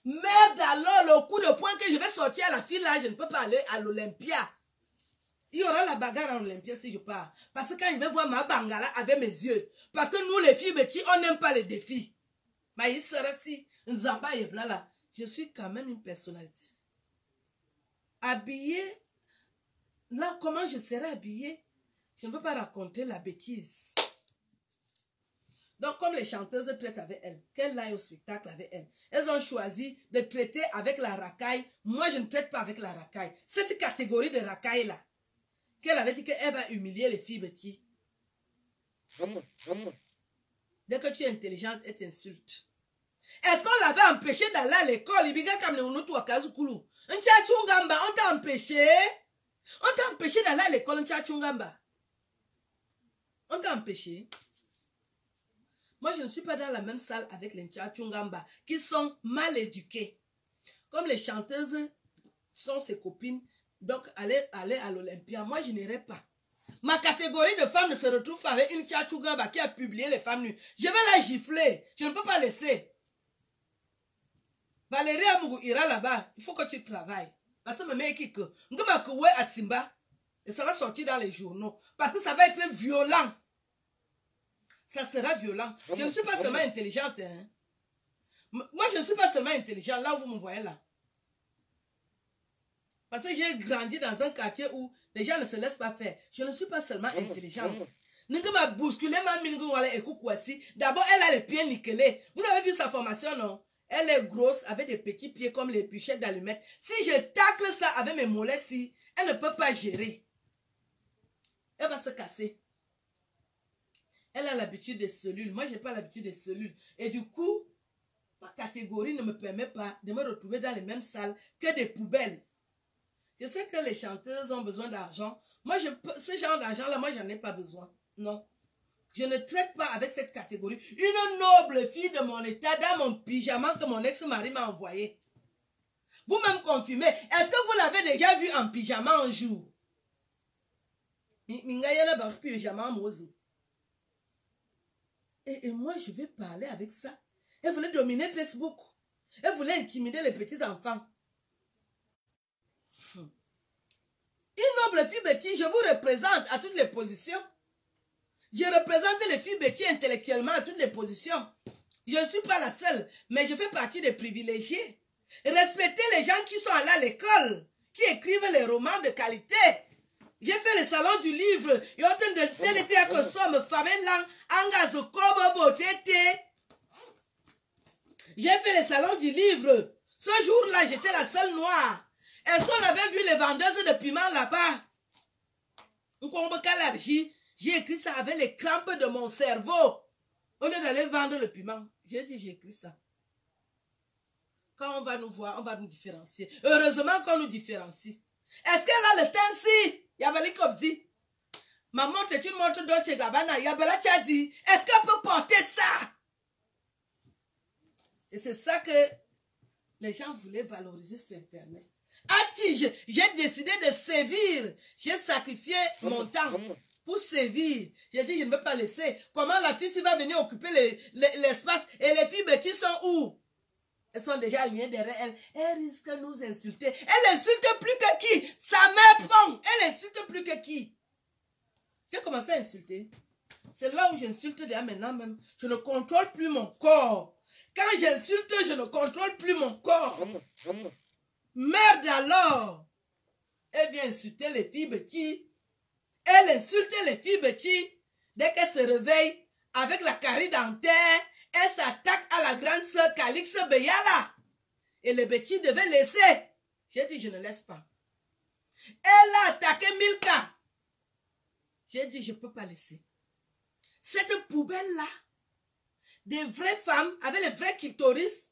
Merde alors, le coup de poing que je vais sortir à la file là, je ne peux pas aller à l'Olympia. Il y aura la bagarre à l'Olympia si je pars. Parce que quand je vais voir ma bangala avec mes yeux. Parce que nous les filles petits, on n'aime pas les défis. Mais il sera si, là. Je suis quand même une personnalité. Habillée, là comment je serai habillée? Je ne veux pas raconter la bêtise. Donc, comme les chanteuses traitent avec elles, qu'elles aillent au spectacle avec elles, elles ont choisi de traiter avec la racaille. Moi, je ne traite pas avec la racaille. Cette catégorie de racaille-là, qu'elle avait dit qu'elle va humilier les filles petits. Dès que tu es intelligente, elle t'insulte. Est-ce qu'on l'avait empêché d'aller à l'école? On t'a empêché? On t'a empêché d'aller à l'école? On t'a empêché? Moi, je ne suis pas dans la même salle avec les Tchachungamba qui sont mal éduqués. Comme les chanteuses sont ses copines, donc aller à l'Olympia, moi, je n'irai pas. Ma catégorie de femmes ne se retrouve pas avec une Tchachungamba qui a publié les femmes nues. Je vais la gifler. Je ne peux pas laisser. Valérie Amougou ira là-bas. Il faut que tu travailles. Parce que me mec qui que à Simba. Et ça va sortir dans les journaux. Parce que ça va être violent. Ça sera violent. Je ne suis pas seulement intelligente. Hein. Moi, je ne suis pas seulement intelligente. Là où vous me voyez là. Parce que j'ai grandi dans un quartier où les gens ne se laissent pas faire. Je ne suis pas seulement intelligente. N'importe bousculer ma d'abord, elle a les pieds nickelés. Vous avez vu sa formation, non? Elle est grosse avec des petits pieds comme les pichettes d'allumettes. Si je tacle ça avec mes mollets, si, elle ne peut pas gérer. Elle va se casser. Elle a l'habitude des cellules. Moi, je n'ai pas l'habitude des cellules. Et du coup, ma catégorie ne me permet pas de me retrouver dans les mêmes salles que des poubelles. Je sais que les chanteuses ont besoin d'argent. Moi, ce genre d'argent-là, moi, j'en ai pas besoin. Non. Je ne traite pas avec cette catégorie. Une noble fille de mon état dans mon pyjama que mon ex-mari m'a envoyé. Vous-même confirmez. Est-ce que vous l'avez déjà vu en pyjama un jour? Et moi, je vais parler avec ça. Elle voulait dominer Facebook. Elle voulait intimider les petits-enfants. Une noble fille bêtise, je vous représente à toutes les positions. Je représente les filles bêtises intellectuellement à toutes les positions. Je ne suis pas la seule, mais je fais partie des privilégiés. Respectez les gens qui sont allés à l'école, qui écrivent les romans de qualité. J'ai fait le salon du livre. J'ai fait le salon du livre. Ce jour-là, j'étais la seule noire. Est-ce qu'on avait vu les vendeuses de piment là-bas? J'ai écrit ça avec les crampes de mon cerveau. Au lieu d'aller vendre le piment. J'ai dit, j'ai écrit ça. Quand on va nous voir, on va nous différencier. Heureusement qu'on nous différencie. Est-ce qu'elle a le teint-ci? Yabali Kobzi. Ma montre est une montre Dolce Gabbana. Yabala Tchadi. Est-ce qu'elle peut porter ça? Et c'est ça que les gens voulaient valoriser sur Internet. J'ai décidé de sévir. J'ai sacrifié mon temps pour sévir. J'ai dit, je ne veux pas laisser. Comment la fille va venir occuper l'espace? Et les filles bêtises sont où? Elles sont déjà alignées derrière elle. Elle risque de nous insulter. Elle insulte plus que qui? Sa mère prend. Elle insulte plus que qui? J'ai commencé à insulter. C'est là où j'insulte déjà maintenant même. Je ne contrôle plus mon corps. Quand j'insulte, je ne contrôle plus mon corps. Merde alors. Elle vient insulter les filles petits. Elle insulte les filles petits. Dès qu'elle se réveille avec la carie dentaire, elle s'attaque à la grande sœur Calix Beyala. Et les petits devaient laisser. J'ai dit, je ne laisse pas. Elle a attaqué Milka. J'ai dit, je ne peux pas laisser. Cette poubelle-là, des vraies femmes avec les vrais clitoris,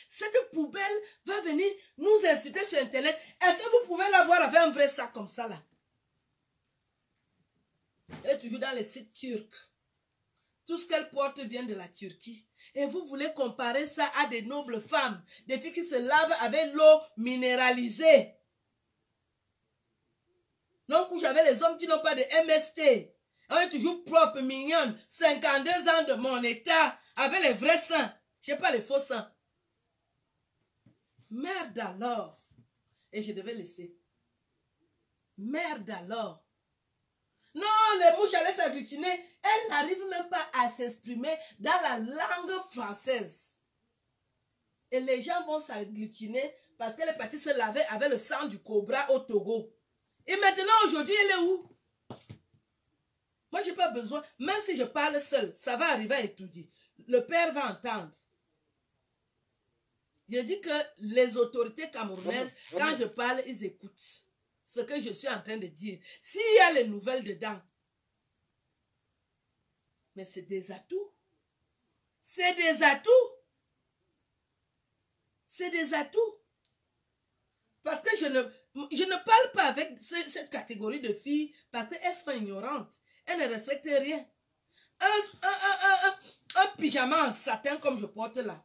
cette poubelle va venir nous insulter sur Internet. Est-ce que vous pouvez la voir avec un vrai sac comme ça là? Elle est toujours dans les sites turcs. Tout ce qu'elle porte vient de la Turquie. Et vous voulez comparer ça à des nobles femmes, des filles qui se lavent avec l'eau minéralisée. Non, couche avec les hommes qui n'ont pas de MST. On est toujours propre, mignonne, 52 ans de mon état, avec les vrais seins. Je n'ai pas les faux seins. Merde alors. Et je devais laisser. Merde alors. Non, les mouches allaient s'agglutiner. Elles n'arrivent même pas à s'exprimer dans la langue française. Et les gens vont s'agglutiner parce qu'elle est partie se laver avec le sang du cobra au Togo. Et maintenant, aujourd'hui, elle est où? Moi, je n'ai pas besoin. Même si je parle seul, ça va arriver à étudier. Le père va entendre. Je dis que les autorités camerounaises, quand je parle, ils écoutent ce que je suis en train de dire. S'il y a les nouvelles dedans, mais c'est des atouts. C'est des atouts. C'est des atouts. Parce que je ne parle pas avec cette catégorie de filles parce qu'elles sont ignorantes. Elles ne respectent rien. Un pyjama en satin comme je porte là.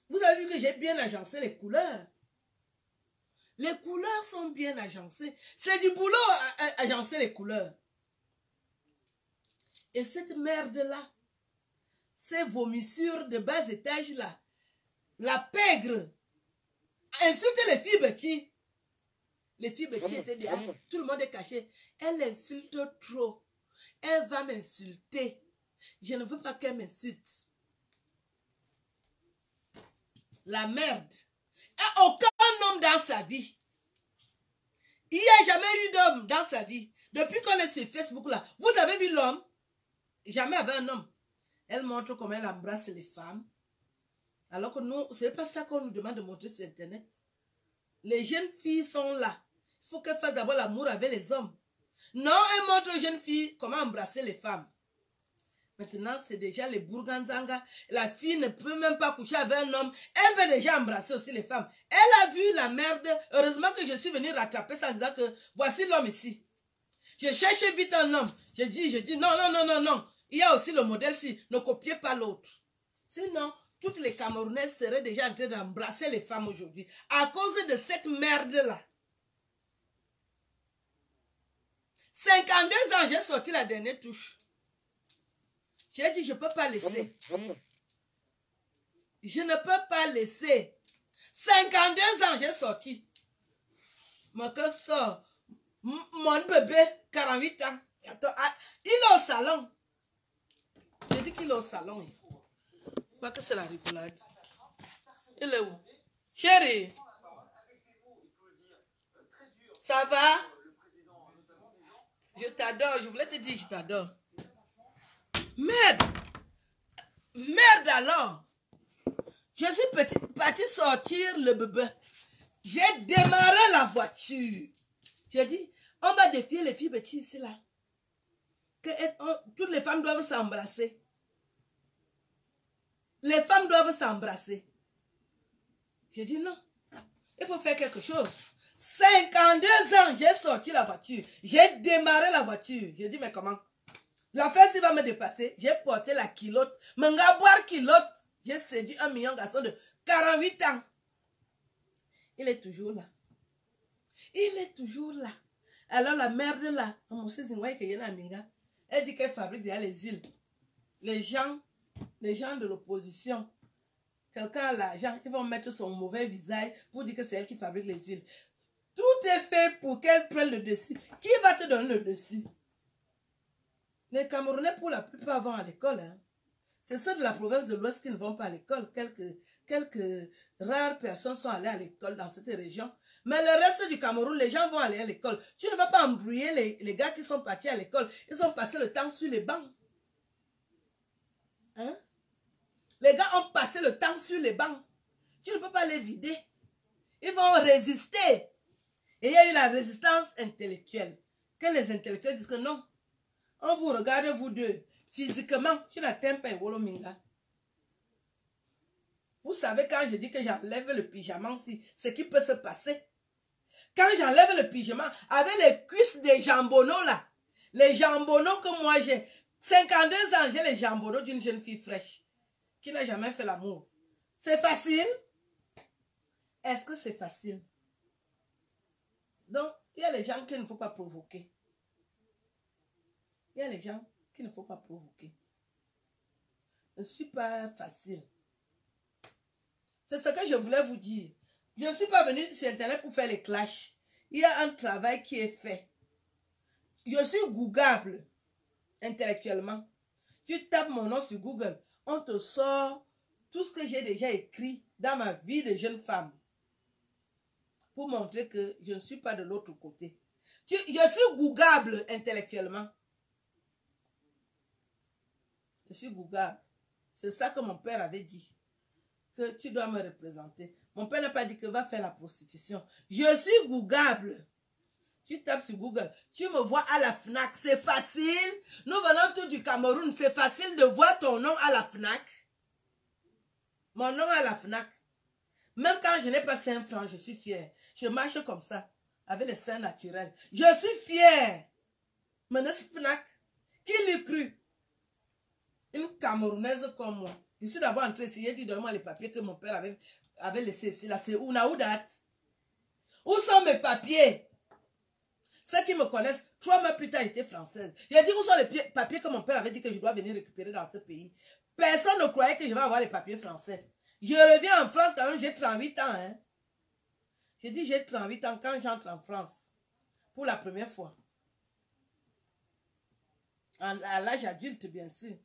Vous avez vu que j'ai bien agencé les couleurs. Les couleurs sont bien agencées. C'est du boulot à agencer les couleurs. Et cette merde-là, ces vomissures de bas étage là, la pègre, insulte les filles petits. Les filles petits étaient derrière. Tout le monde est caché. Elle insulte trop. Elle va m'insulter. Je ne veux pas qu'elle m'insulte. La merde. Et aucun homme dans sa vie. Il n'y a jamais eu d'homme dans sa vie. Depuis qu'on est sur Facebook là, vous avez vu l'homme? Jamais avec un homme. Elle montre comment elle embrasse les femmes. Alors que nous, ce n'est pas ça qu'on nous demande de montrer sur Internet. Les jeunes filles sont là. Il faut qu'elles fassent d'abord l'amour avec les hommes. Non, elle montre aux jeunes filles comment embrasser les femmes. Maintenant, c'est déjà les bourganzanga. La fille ne peut même pas coucher avec un homme. Elle veut déjà embrasser aussi les femmes. Elle a vu la merde. Heureusement que je suis venue rattraper ça en disant que voici l'homme ici. Je cherche vite un homme. Je dis, non, non, non, non, non. Il y a aussi le modèle-ci. Ne copiez pas l'autre. Sinon, toutes les Camerounaises seraient déjà en train d'embrasser les femmes aujourd'hui. À cause de cette merde-là. 52 ans, j'ai sorti la dernière touche. J'ai dit, je ne peux pas laisser. Je ne peux pas laisser. 52 ans, j'ai sorti. Mon cœur sort. Mon bébé, 48 ans. Il est au salon. J'ai dit qu'il est au salon. Je crois que c'est la rigolade. Il est où? Chérie. Ça va? Je t'adore. Je voulais te dire, je t'adore. Merde. Merde alors. Je suis partie sortir le bébé. J'ai démarré la voiture. J'ai dit, on va défier les filles petites ici là. Toutes les femmes doivent s'embrasser. Les femmes doivent s'embrasser. J'ai dit non. Il faut faire quelque chose. 52 ans, j'ai sorti la voiture. J'ai démarré la voiture. J'ai dit, mais comment? La fête, il va me dépasser. J'ai porté la culotte. Manga boire culotte. J'ai séduit un million de garçons de 48 ans. Il est toujours là. Il est toujours là. Alors la merde là, elle dit qu'elle fabrique déjà les huiles. Les gens de l'opposition, quelqu'un a l'argent, ils vont mettre son mauvais visage pour dire que c'est elle qui fabrique les huiles. Tout est fait pour qu'elle prenne le dessus. Qui va te donner le dessus? Les Camerounais, pour la plupart, vont à l'école. Hein. C'est ceux de la province de l'Ouest qui ne vont pas à l'école. Quelques rares personnes sont allées à l'école dans cette région. Mais le reste du Cameroun, les gens vont aller à l'école. Tu ne vas pas embrouiller les gars qui sont partis à l'école. Ils ont passé le temps sur les bancs. Hein? Les gars ont passé le temps sur les bancs. Tu ne peux pas les vider. Ils vont résister. Et il y a eu la résistance intellectuelle. Que les intellectuels disent que non. On vous regarde, vous deux. Physiquement, tu n'atteins pas Wolominga. Vous savez, quand je dis que j'enlève le pyjama, ce qui peut se passer. Quand j'enlève le pyjama, avec les cuisses des jambonneaux là, les jambonneaux que moi j'ai, 52 ans, j'ai les jambonneaux d'une jeune fille fraîche, qui n'a jamais fait l'amour. C'est facile? Est-ce que c'est facile? Donc, il y a les gens qu'il ne faut pas provoquer. Il y a les gens qu'il ne faut pas provoquer. Je ne suis pas facile. C'est ce que je voulais vous dire. Je ne suis pas venue sur Internet pour faire les clashs. Il y a un travail qui est fait. Je suis googable intellectuellement. Tu tapes mon nom sur Google, on te sort tout ce que j'ai déjà écrit dans ma vie de jeune femme. Pour montrer que je ne suis pas de l'autre côté. Je suis googable intellectuellement. Je suis googable. C'est ça que mon père avait dit. Que tu dois me représenter. Mon père n'a pas dit que va faire la prostitution. Je suis googable. Tu tapes sur Google. Tu me vois à la FNAC. C'est facile. Nous venons tous du Cameroun. C'est facile de voir ton nom à la FNAC. Mon nom à la FNAC. Même quand je n'ai pas 5 francs, je suis fière. Je marche comme ça. Avec les seins naturels. Je suis fière. Maintenant, FNAC. Qui l'eût cru? Une Camerounaise comme moi. Je suis d'abord entrée ici, j'ai dit donne-moi les papiers que mon père avait laissés ici. Là, c'est où date? Où sont mes papiers? Ceux qui me connaissent, 3 mois plus tard, j'étais française. J'ai dit où sont les papiers que mon père avait dit que je dois venir récupérer dans ce pays. Personne ne croyait que je vais avoir les papiers français. Je reviens en France quand même, j'ai 38 ans. Hein. J'ai dit j'ai 38 ans quand j'entre en France. Pour la première fois. À l'âge adulte, bien sûr.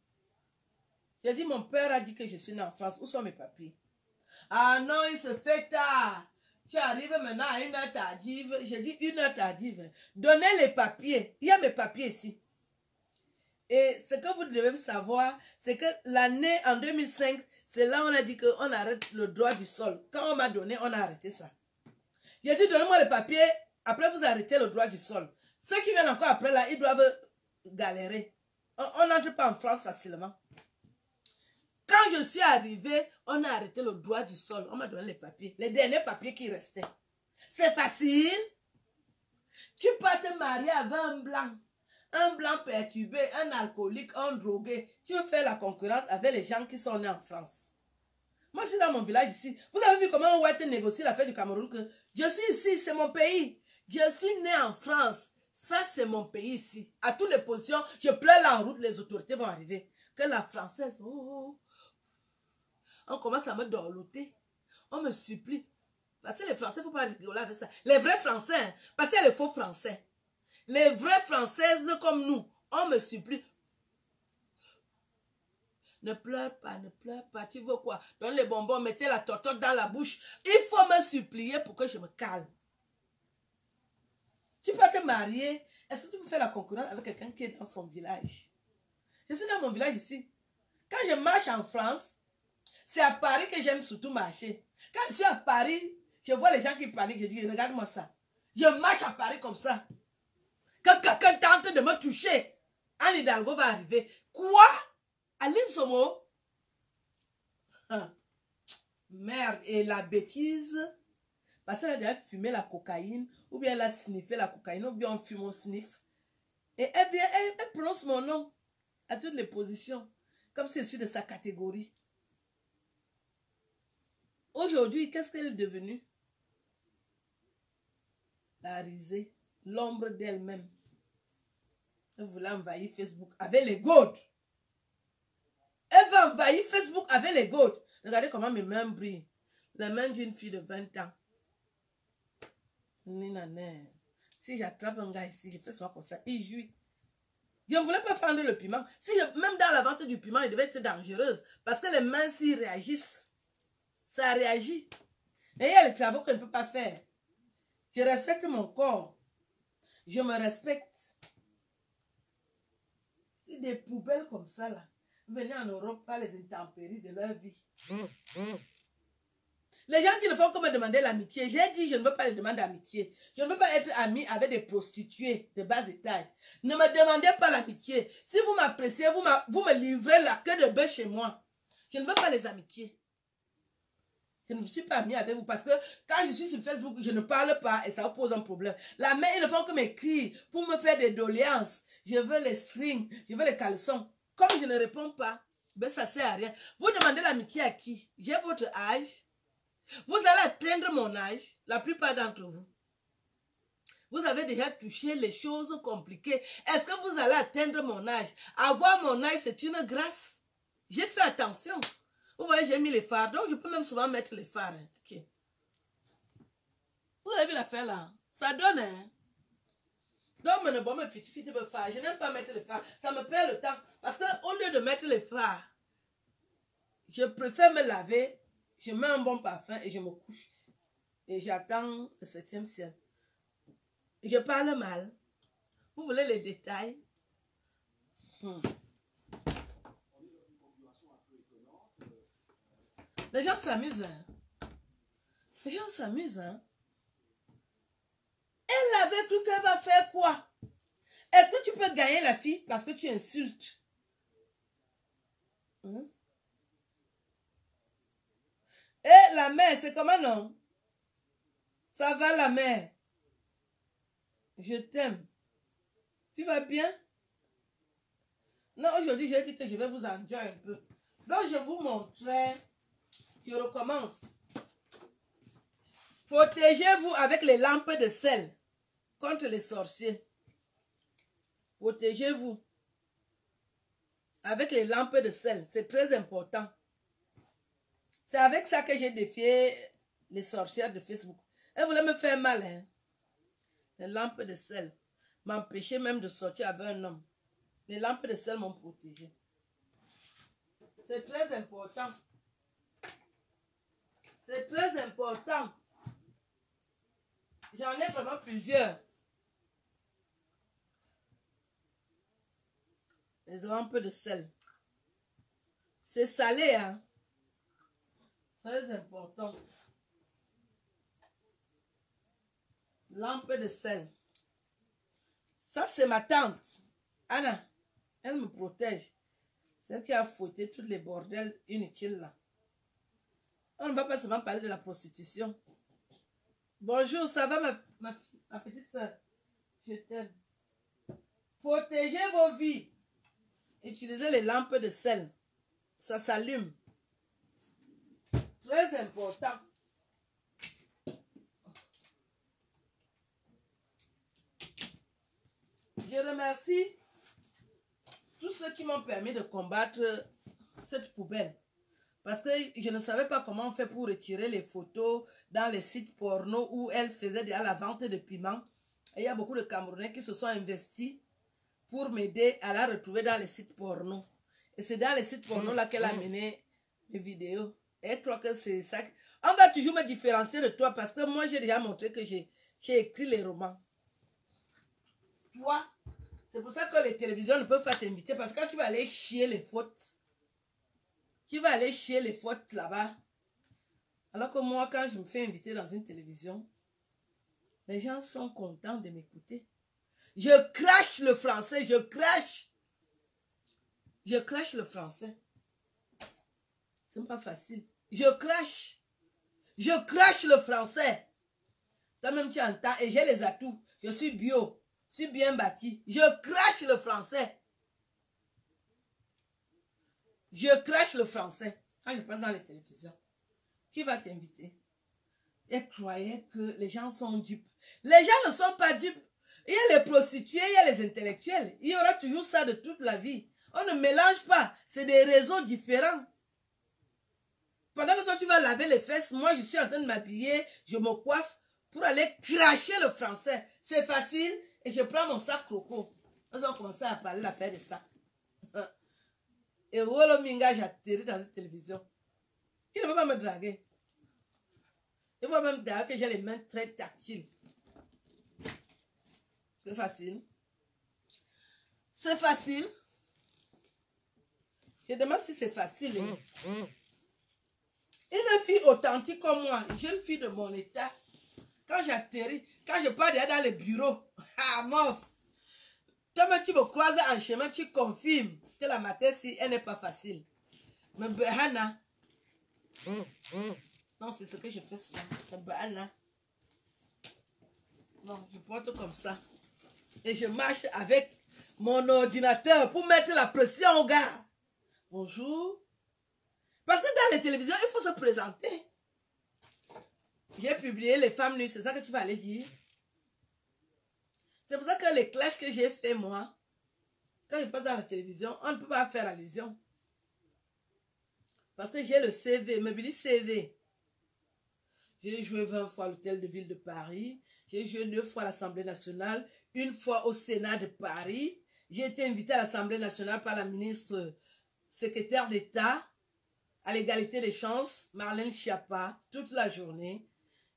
J'ai dit, mon père a dit que je suis née en France. Où sont mes papiers? Ah non, il se fait tard. Tu arrives maintenant à 1 heure tardive. J'ai dit 1 heure tardive. Donnez les papiers. Il y a mes papiers ici. Et ce que vous devez savoir, c'est que l'année en 2005, c'est là où on a dit qu'on arrête le droit du sol. Quand on m'a donné, on a arrêté ça. J'ai dit, donnez-moi les papiers. Après, vous arrêtez le droit du sol. Ceux qui viennent encore après, là, ils doivent galérer. On n'entre pas en France facilement. Quand je suis arrivée, on a arrêté le droit du sol. On m'a donné les papiers. Les derniers papiers qui restaient. C'est facile. Tu peux te marier avec un blanc. Un blanc perturbé, un alcoolique, un drogué. Tu veux faire la concurrence avec les gens qui sont nés en France. Moi, je suis dans mon village ici. Vous avez vu comment on va négocie l'affaire du Cameroun que je suis ici, c'est mon pays. Je suis né en France. Ça, c'est mon pays ici. À toutes les positions, je pleure là en route, les autorités vont arriver. Que la française, on commence à me dorloter. On me supplie. Parce que les Français, il ne faut pas rigoler avec ça. Les vrais Français, hein, parce qu'il y a les faux Français. Les vraies Françaises comme nous, on me supplie. Ne pleure pas. Tu veux quoi? Donne les bonbons, mettez la tortote dans la bouche. Il faut me supplier pour que je me calme. Tu peux te marier. Est-ce que tu peux faire la concurrence avec quelqu'un qui est dans son village? Je suis dans mon village ici. Quand je marche en France, c'est à Paris que j'aime surtout marcher. Quand je suis à Paris, je vois les gens qui paniquent. Je dis, regarde-moi ça. Je marche à Paris comme ça. Quand quelqu'un tente de me toucher, Anne Hidalgo va arriver. Quoi? Aline Somo? Merde. Et la bêtise, parce qu'elle a déjà fumé la cocaïne, ou bien elle a sniffé la cocaïne, ou bien on fume, on sniffe. Et elle vient, elle prononce mon nom à toutes les positions, comme si je suis de sa catégorie. Aujourd'hui, qu'est-ce qu'elle est devenue? La risée, l'ombre d'elle-même. Elle voulait envahir Facebook avec les godes. Elle va envahir Facebook avec les godes. Regardez comment mes mains brillent. Les mains d'une fille de 20 ans. Si j'attrape un gars ici, je fais ça comme ça, il jouit. Je ne voulais pas vendre le piment. Même dans la vente du piment, il devait être dangereuse. Parce que les mains, s'ils réagissent, ça réagit. Et il y a les travaux qu'on ne peut pas faire. Je respecte mon corps. Je me respecte. Des poubelles comme ça, là. Venez en Europe par les intempéries de leur vie. Les gens qui ne font que me demander l'amitié, j'ai dit je ne veux pas les demander d'amitié. Je ne veux pas être ami avec des prostituées de bas étage. Ne me demandez pas l'amitié. Si vous m'appréciez, vous me livrez la queue de bœuf chez moi. Je ne veux pas les amitiés. Je ne suis pas amie avec vous parce que quand je suis sur Facebook, je ne parle pas et ça vous pose un problème. La main, ils ne font que m'écrire pour me faire des doléances. Je veux les strings, je veux les caleçons. Comme je ne réponds pas, ben ça ne sert à rien. Vous demandez l'amitié à qui? J'ai votre âge. Vous allez atteindre mon âge, la plupart d'entre vous. Vous avez déjà touché les choses compliquées. Est-ce que vous allez atteindre mon âge? Avoir mon âge, c'est une grâce. J'ai fait attention. Vous voyez, j'ai mis les phares. Donc, je peux même souvent mettre les phares. Hein. Okay. Vous avez vu l'affaire là? Ça donne, hein? Donc, mon bon me fit me phare. Je n'aime pas mettre les phares. Ça me perd le temps. Parce qu'au lieu de mettre les phares, je préfère me laver. Je mets un bon parfum et je me couche. Et j'attends le 7e ciel. Je parle mal. Vous voulez les détails? Les gens s'amusent. Hein? Les gens s'amusent. Hein? Elle avait cru qu'elle va faire quoi? Est-ce que tu peux gagner la fille parce que tu insultes? Hein? Et la mère, c'est comment non? Ça va la mère? Je t'aime. Tu vas bien? Non, aujourd'hui, j'ai dit que je vais vous enjoy un peu. Donc, je vous montrerai. Je recommence. Protégez-vous avec les lampes de sel contre les sorciers. Protégez-vous avec les lampes de sel. C'est très important. C'est avec ça que j'ai défié les sorcières de Facebook. Elles voulaient me faire mal. Hein? Les lampes de sel m'empêchaient même de sortir avec un homme. Les lampes de sel m'ont protégé. C'est très important. C'est très important. J'en ai vraiment plusieurs. Les lampes de sel. C'est salé, hein. Très important. Lampe de sel. Ça, c'est ma tante. Anna, elle me protège. Celle qui a fouetté tous les bordels inutiles là. On ne va pas seulement parler de la prostitution. Bonjour, ça va ma petite soeur? Je t'aime. Protégez vos vies. Utilisez les lampes de sel. Ça s'allume. Très important. Je remercie tous ceux qui m'ont permis de combattre cette poubelle. Parce que je ne savais pas comment on fait pour retirer les photos dans les sites porno où elle faisait déjà la vente de piments. Et il y a beaucoup de Camerounais qui se sont investis pour m'aider à la retrouver dans les sites porno. Et c'est dans les sites porno là qu'elle a mené mes vidéos. Et je crois que c'est ça. On va toujours me différencier de toi parce que moi j'ai déjà montré que j'ai écrit les romans. Toi, c'est pour ça que les télévisions ne peuvent pas t'inviter parce que quand tu vas aller chier les fautes, tu vas aller chier les fautes là-bas. Alors que moi, quand je me fais inviter dans une télévision, les gens sont contents de m'écouter. Je crache le français, je crache. Je crache le français. C'est pas facile. Je crache. Je crache le français. Toi-même, tu entends et j'ai les atouts. Je suis bio. Je suis bien bâti. Je crache le français. Je crache le français. Quand je passe dans les télévisions. Qui va t'inviter? Et croyez que les gens sont dupes. Les gens ne sont pas dupes. Il y a les prostituées, il y a les intellectuels. Il y aura toujours ça de toute la vie. On ne mélange pas. C'est des réseaux différents. Pendant que toi, tu vas laver les fesses, moi, je suis en train de m'habiller, je me coiffe pour aller cracher le français. C'est facile. Et je prends mon sac croco. Nous avons commencé à parler l'affaire des sacs. Et Wolo Minga, j'ai atterri dans cette télévision. Il ne veut pas me draguer. Il voit même d'ailleurs que j'ai les mains très tactiles. C'est facile. C'est facile. Je demande si c'est facile. Une fille authentique comme moi, une jeune fille de mon état, quand j'atterris, quand je pars dans les bureaux, ah, mof, toi, tu me croises en chemin, tu confirmes que la matière, si elle n'est pas facile. Mais Behana, non, c'est ce que je fais souvent. Mais Behana, non, je porte comme ça. Et je marche avec mon ordinateur pour mettre la pression au gars. Bonjour. Parce que dans les télévisions, il faut se présenter. J'ai publié les femmes nues, c'est ça que tu vas aller dire. C'est pour ça que les clashs que j'ai fait moi, quand je passe dans la télévision, on ne peut pas faire allusion. Parce que j'ai le CV, Mobili CV. J'ai joué 20 fois à l'hôtel de ville de Paris. J'ai joué 9 fois à l'Assemblée nationale, une fois au Sénat de Paris. J'ai été invitée à l'Assemblée nationale par la ministre secrétaire d'État à l'égalité des chances, Marlène Schiappa, toute la journée.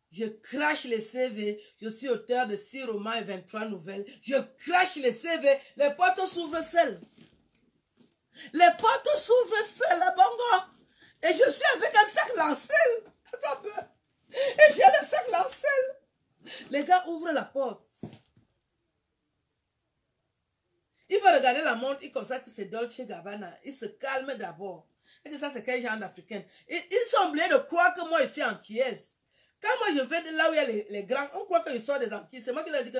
Je crache les CV. Je suis auteur de 6 romans et 23 nouvelles. Je crache les CV. Les portes s'ouvrent seules. Les portes s'ouvrent seules, la bongo. Et je suis avec un sac lancel. Attends un peu. Et j'ai le sac lancel. Les gars ouvrent la porte. Il va regarder la montre, il constate que c'est Dolce Gabbana. Il se calme d'abord. Et que ça, c'est quel genre d'Africaine. Ils sont oubliés de croire que moi, je suis antillaise. Quand moi, je vais de là où il y a les grands, on croit que je sors des Antilles. C'est moi qui leur dis que,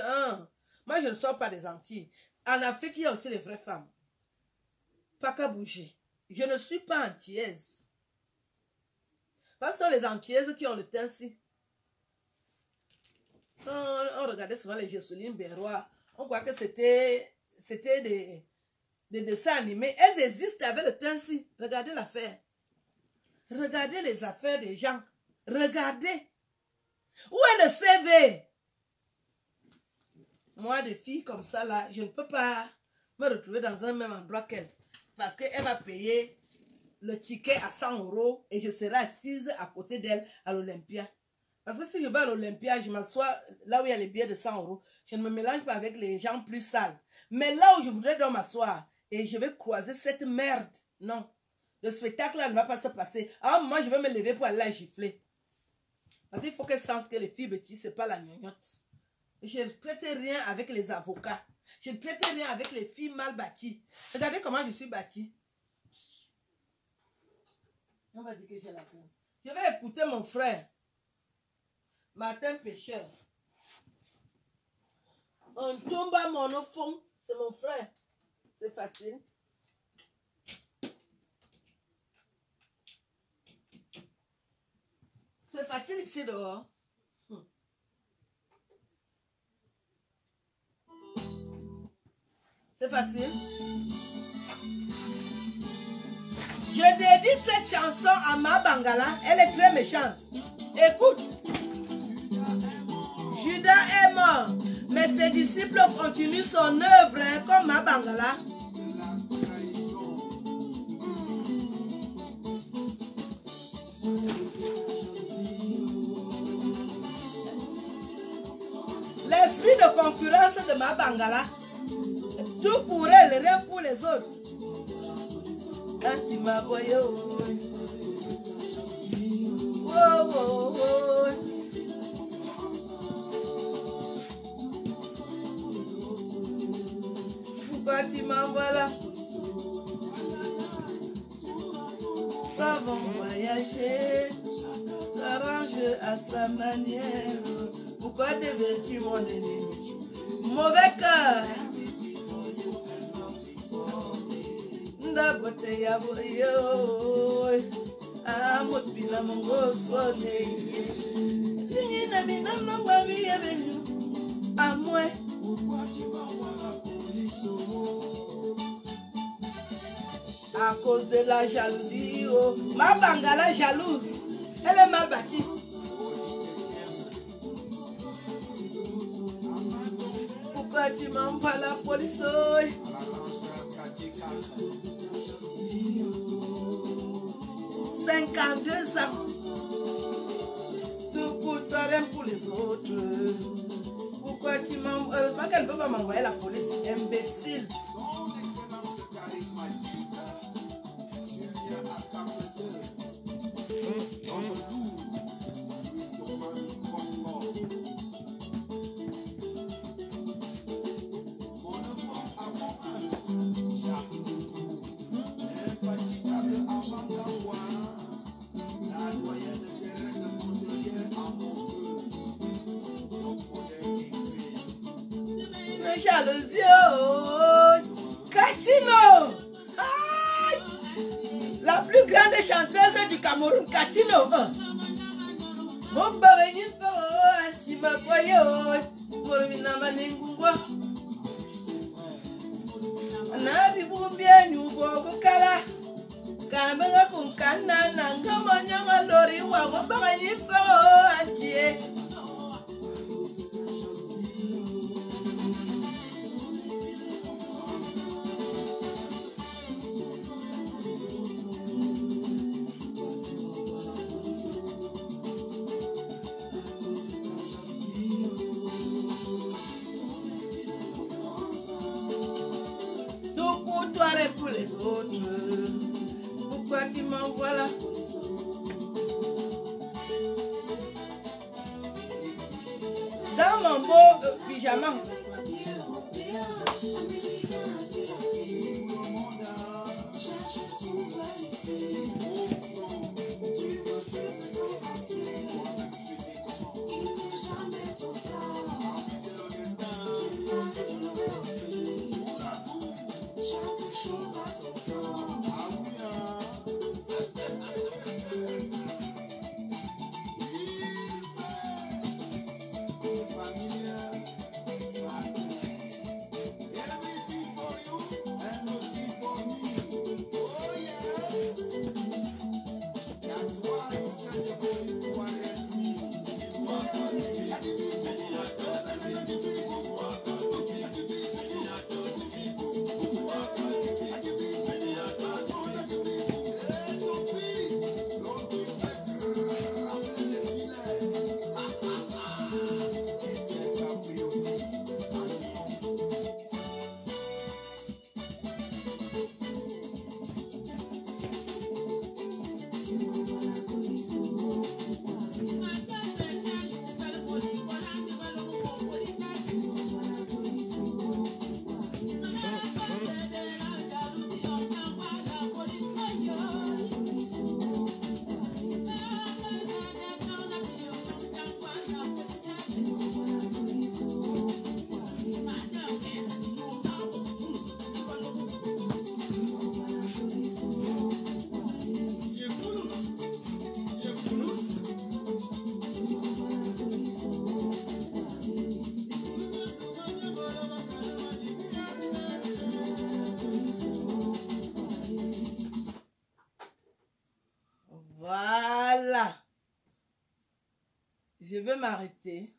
moi, je ne sors pas des Antilles. En Afrique, il y a aussi les vraies femmes. Pas qu'à bouger. Je ne suis pas antillaise. Parce que ce sont les antillaises qui ont le teint-ci. On regardait souvent les Jocelyne Berrois. On croit que c'était des dessins animés. Elles existent avec le teint-ci. Regardez l'affaire. Regardez les affaires des gens. Regardez. Où est le CV? Moi, des filles comme ça, là, je ne peux pas me retrouver dans un même endroit qu'elle. Parce qu'elle va payer le ticket à 100 € et je serai assise à côté d'elle à l'Olympia. Parce que si je vais à l'Olympia, je m'assois là où il y a les billets de 100 €. Je ne me mélange pas avec les gens plus sales. Mais là où je voudrais donc m'asseoir et je vais croiser cette merde, non. Le spectacle là ne va pas se passer. À un moment, je vais me lever pour aller la gifler. Parce qu'il faut qu'elle sente que les filles bêtises, ce n'est pas la gnognotte. Je ne traite rien avec les avocats. Je ne traite rien avec les filles mal bâties. Regardez comment je suis bâtie. On va dire que j'ai la peine. Je vais écouter mon frère. Martin Pêcheur. On tombe à mon fond. C'est mon frère. C'est facile. C'est facile ici dehors. C'est facile. Je dédie cette chanson à Ma Bangala. Elle est très méchante. Écoute. Judas est mort, mais ses disciples continuent son œuvre comme Ma Bangala. L'esprit de concurrence de Ma Bangala. Tout pour elle, rien pour les autres. Antima boyo. Oh, oh, oh. Pourquoi tu m'envoies là? Savons voyager, s'arrange à sa manière. Pourquoi deviens-tu mon ennemi? Mauvais cœur. Ndabote ya boyo. Amotbila mongo sone. Singi na mina mangwa biye benyu. Amwe. À cause de la jalousie, oh. Ma Bangala jalouse. Elle est mal bâtie. Pourquoi tu m'envoies la police? 52 ans. Tout pour toi, rien pour les autres. Pourquoi tu m'envoies? Heureusement qu'elle ne peut pas m'envoyer la police. Imbécile. Jalousie, Katino, la plus grande chanteuse du Cameroun, Katino. Mon barreau, anti-mapoyo, pour Minamaningwa. Nabi Bumbia, Nubo, Kala, Kamera Punkana, Nangamonya, Lori, Wabaranifa, anti. Pour les autres, pourquoi tu m'envoies là? Dans mon beau pyjama. Voilà. Je vais m'arrêter.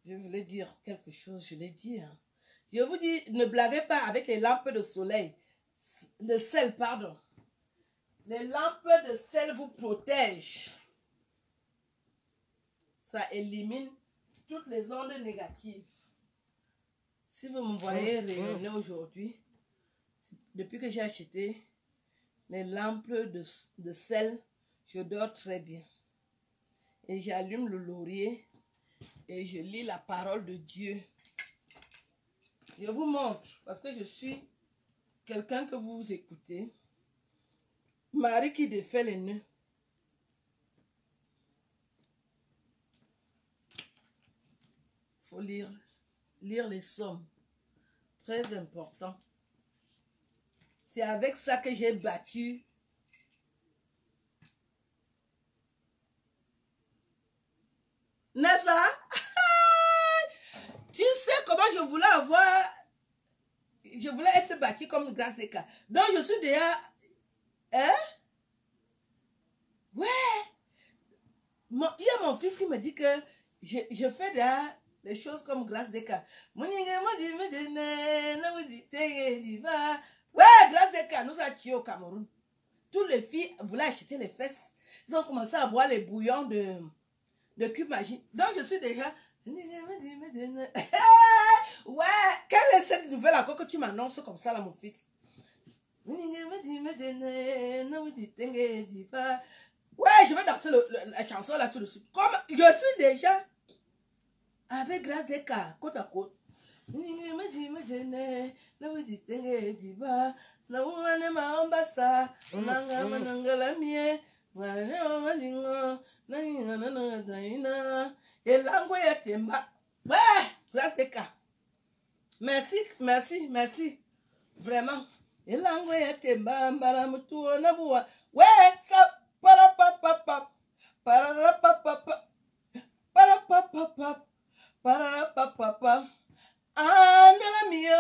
Je voulais dire quelque chose, je l'ai dit. Hein. Je vous dis, ne blaguez pas avec les lampes de soleil. De sel, pardon. Les lampes de sel vous protègent. Ça élimine toutes les ondes négatives. Si vous me voyez rayonner aujourd'hui, depuis que j'ai acheté les lampes de sel, je dors très bien. Et j'allume le laurier et je lis la parole de Dieu. Je vous montre, parce que je suis quelqu'un que vous écoutez. Marie qui défait les nœuds. Il faut lire les sommes. Très important. C'est avec ça que j'ai battu. N'est-ce pas? Tu sais comment je voulais avoir... Je voulais être battue comme Grâce-Eka. Donc je suis déjà... Hein? Ouais. Il y a mon fils qui me dit que je fais des choses comme Grâce Deka. Ouais, Grâce Deka nous a tués au Cameroun. Toutes les filles voulaient acheter les fesses. Ils ont commencé à boire les bouillons de cube magique. Donc je suis déjà... Ouais, quelle est cette nouvelle encore que tu m'annonces comme ça là, mon fils? Ouais, je vais danser la chanson là tout de suite. Comme je suis déjà avec Grâce Deka, côte à côte. Ouais, Grâce Deka. Merci, merci, merci. Vraiment. Ouais, ça. Parapapapap. Parapapapap. Parapapapap. Parapapapap. Andela mio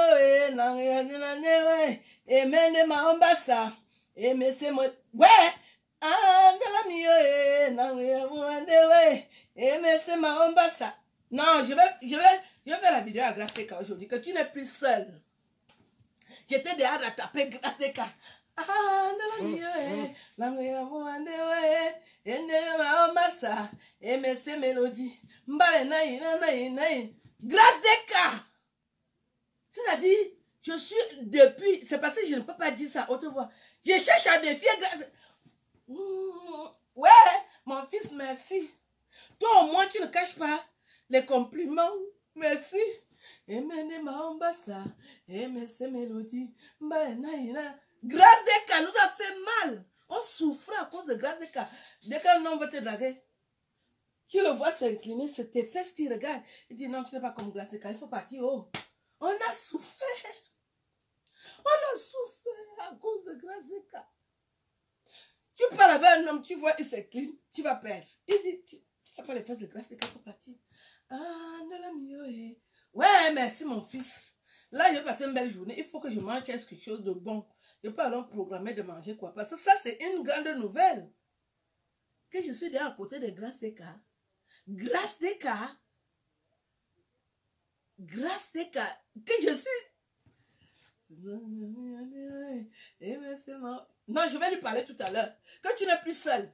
langue e mende maombasa e mese mo ouais andela mio langue e mese maombasa. Non, je vais faire la vidéo à Grâce Deka aujourd'hui, que tu n'es plus seul. J'étais déjà rattrapé Grâce Deka. Andela mio langue e mende maombasa e mese mélodie mbale naï Grâce Deka. C'est-à-dire, je suis depuis... C'est parce que je ne peux pas dire ça à haute voix. Je cherche à défier Grâce... Ouais, mon fils, merci. Toi, au moins, tu ne caches pas les compliments. Merci. Emene Maombasa. Aimez ces mélodies. Grâce Deka nous a fait mal. On souffrait à cause de Grâce Deka. Dès qu'un homme veut te draguer, qui le voit s'incliner, c'est tes fesses qui regardent. Il dit non, tu n'es pas comme Grâce Deka, il faut partir haut. On a souffert. On a souffert à cause de Grâce Deka. Tu parles avec un homme, tu vois, il s'incline, tu vas perdre. Il dit, tu n'as pas les fesses de Grâce Deka, il faut partir. Ah, non, la mieux. Ouais, merci mon fils. Là, j'ai passé une belle journée. Il faut que je mange quelque chose de bon. Je peux alors programmer de manger quoi. Parce que ça, c'est une grande nouvelle. Que je suis déjà à côté de Grâce Deka. Grâce Deka. Grâce Deka. Que je suis... Non, je vais lui parler tout à l'heure. Que tu n'es plus seul.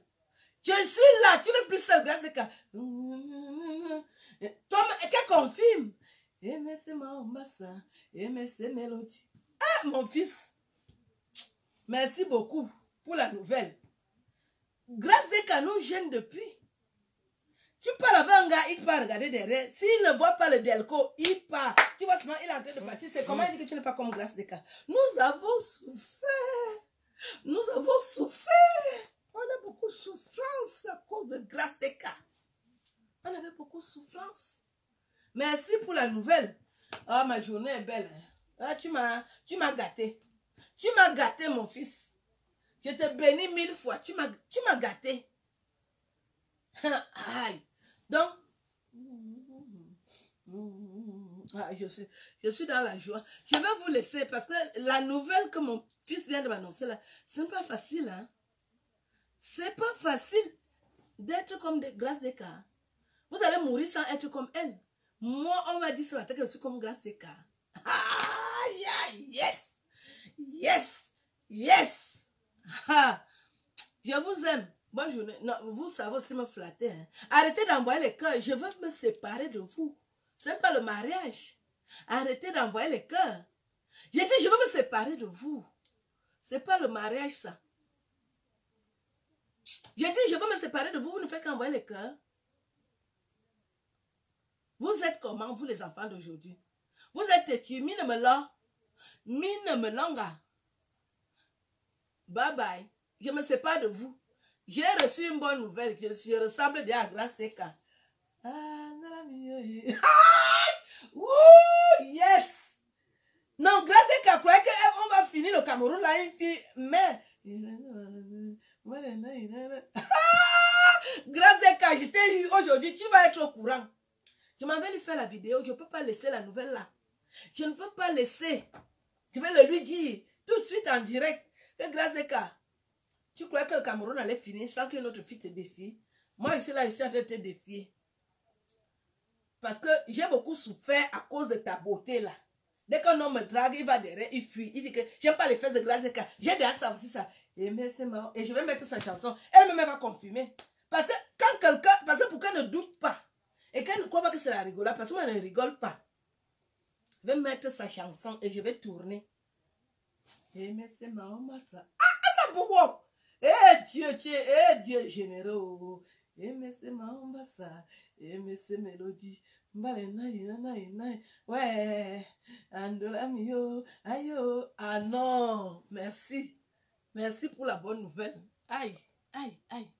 Je suis là, tu n'es plus seul, Grâce Deka. Toi, qu'elle confirme. Ah, mon fils. Merci beaucoup pour la nouvelle. Grâce Deka nous gêne depuis. Tu parles avec un gars, il va regarder derrière. S'il ne voit pas le Delco, il part. Tu vois, il est en train de partir. C'est comment il dit que tu n'es pas comme Grâce Deka. Nous avons souffert. Nous avons souffert. On a beaucoup de souffrance à cause de Grâce Deka. On avait beaucoup de souffrance. Merci pour la nouvelle. Ah, ma journée est belle. Ah, tu m'as gâté. Tu m'as gâté, mon fils. Je te bénis 1000 fois. Tu m'as gâté. Aïe. Donc, je suis dans la joie. Je vais vous laisser parce que la nouvelle que mon fils vient de m'annoncer là, ce n'est pas facile. Hein? C'est pas facile d'être comme Grâce Deka. Vous allez mourir sans être comme elle. Moi, on m'a dit ce matin que je suis comme Grâce Deka. Ah, yeah, yes. Yes. Yes. Ah, je vous aime. Bonne journée. Non, vous savez aussi me flatter. Hein. Arrêtez d'envoyer les cœurs. Je veux me séparer de vous. Ce n'est pas le mariage. Arrêtez d'envoyer les cœurs. J'ai dit, je veux me séparer de vous. Ce n'est pas le mariage, ça. J'ai dit, je veux me séparer de vous. Vous ne faites qu'envoyer les cœurs. Vous êtes comment, vous les enfants d'aujourd'hui? Vous êtes têtus. Mine me longa. Bye bye. Je me sépare de vous. J'ai reçu une bonne nouvelle. Je ressemble déjà à Grâce Deka. Ah, non, la mieux. Yes. Non, Grâce Deka croyait qu'on va finir le Cameroun là, une fille. Mais. Grâce Deka, je t'ai eu aujourd'hui. Tu vas être au courant. Je m'en vais lui faire la vidéo. Je ne peux pas laisser la nouvelle là. Je ne peux pas laisser. Je vais le lui dire tout de suite en direct que Grâce Deka. Tu crois que le Cameroun allait finir sans que notre fille te défie? Moi, je suis là, je suis en train de te défier. Parce que j'ai beaucoup souffert à cause de ta beauté là. Dès qu'un homme me drague, il va derrière, il fuit. Il dit que j'aime pas les fesses de grâce. J'ai déjà ça aussi, ça. Et mais c'est marrant. Et je vais mettre sa chanson. Elle-même va confirmer. Parce que quand quelqu'un, parce que pour qu'elle ne doute pas, et qu'elle ne croit pas que c'est la rigolade, parce que moi, elle ne rigole pas. Je vais mettre sa chanson et je vais tourner. Et mais c'est marrant, ça. Ah, ça pour eh Dieu, Dieu généreux. Et mais c'est marrant, ça. Et mais c'est mélodie. Ouais. Ando amio. Ayo. Ah non. Merci. Merci pour la bonne nouvelle. Aïe, aïe, aïe.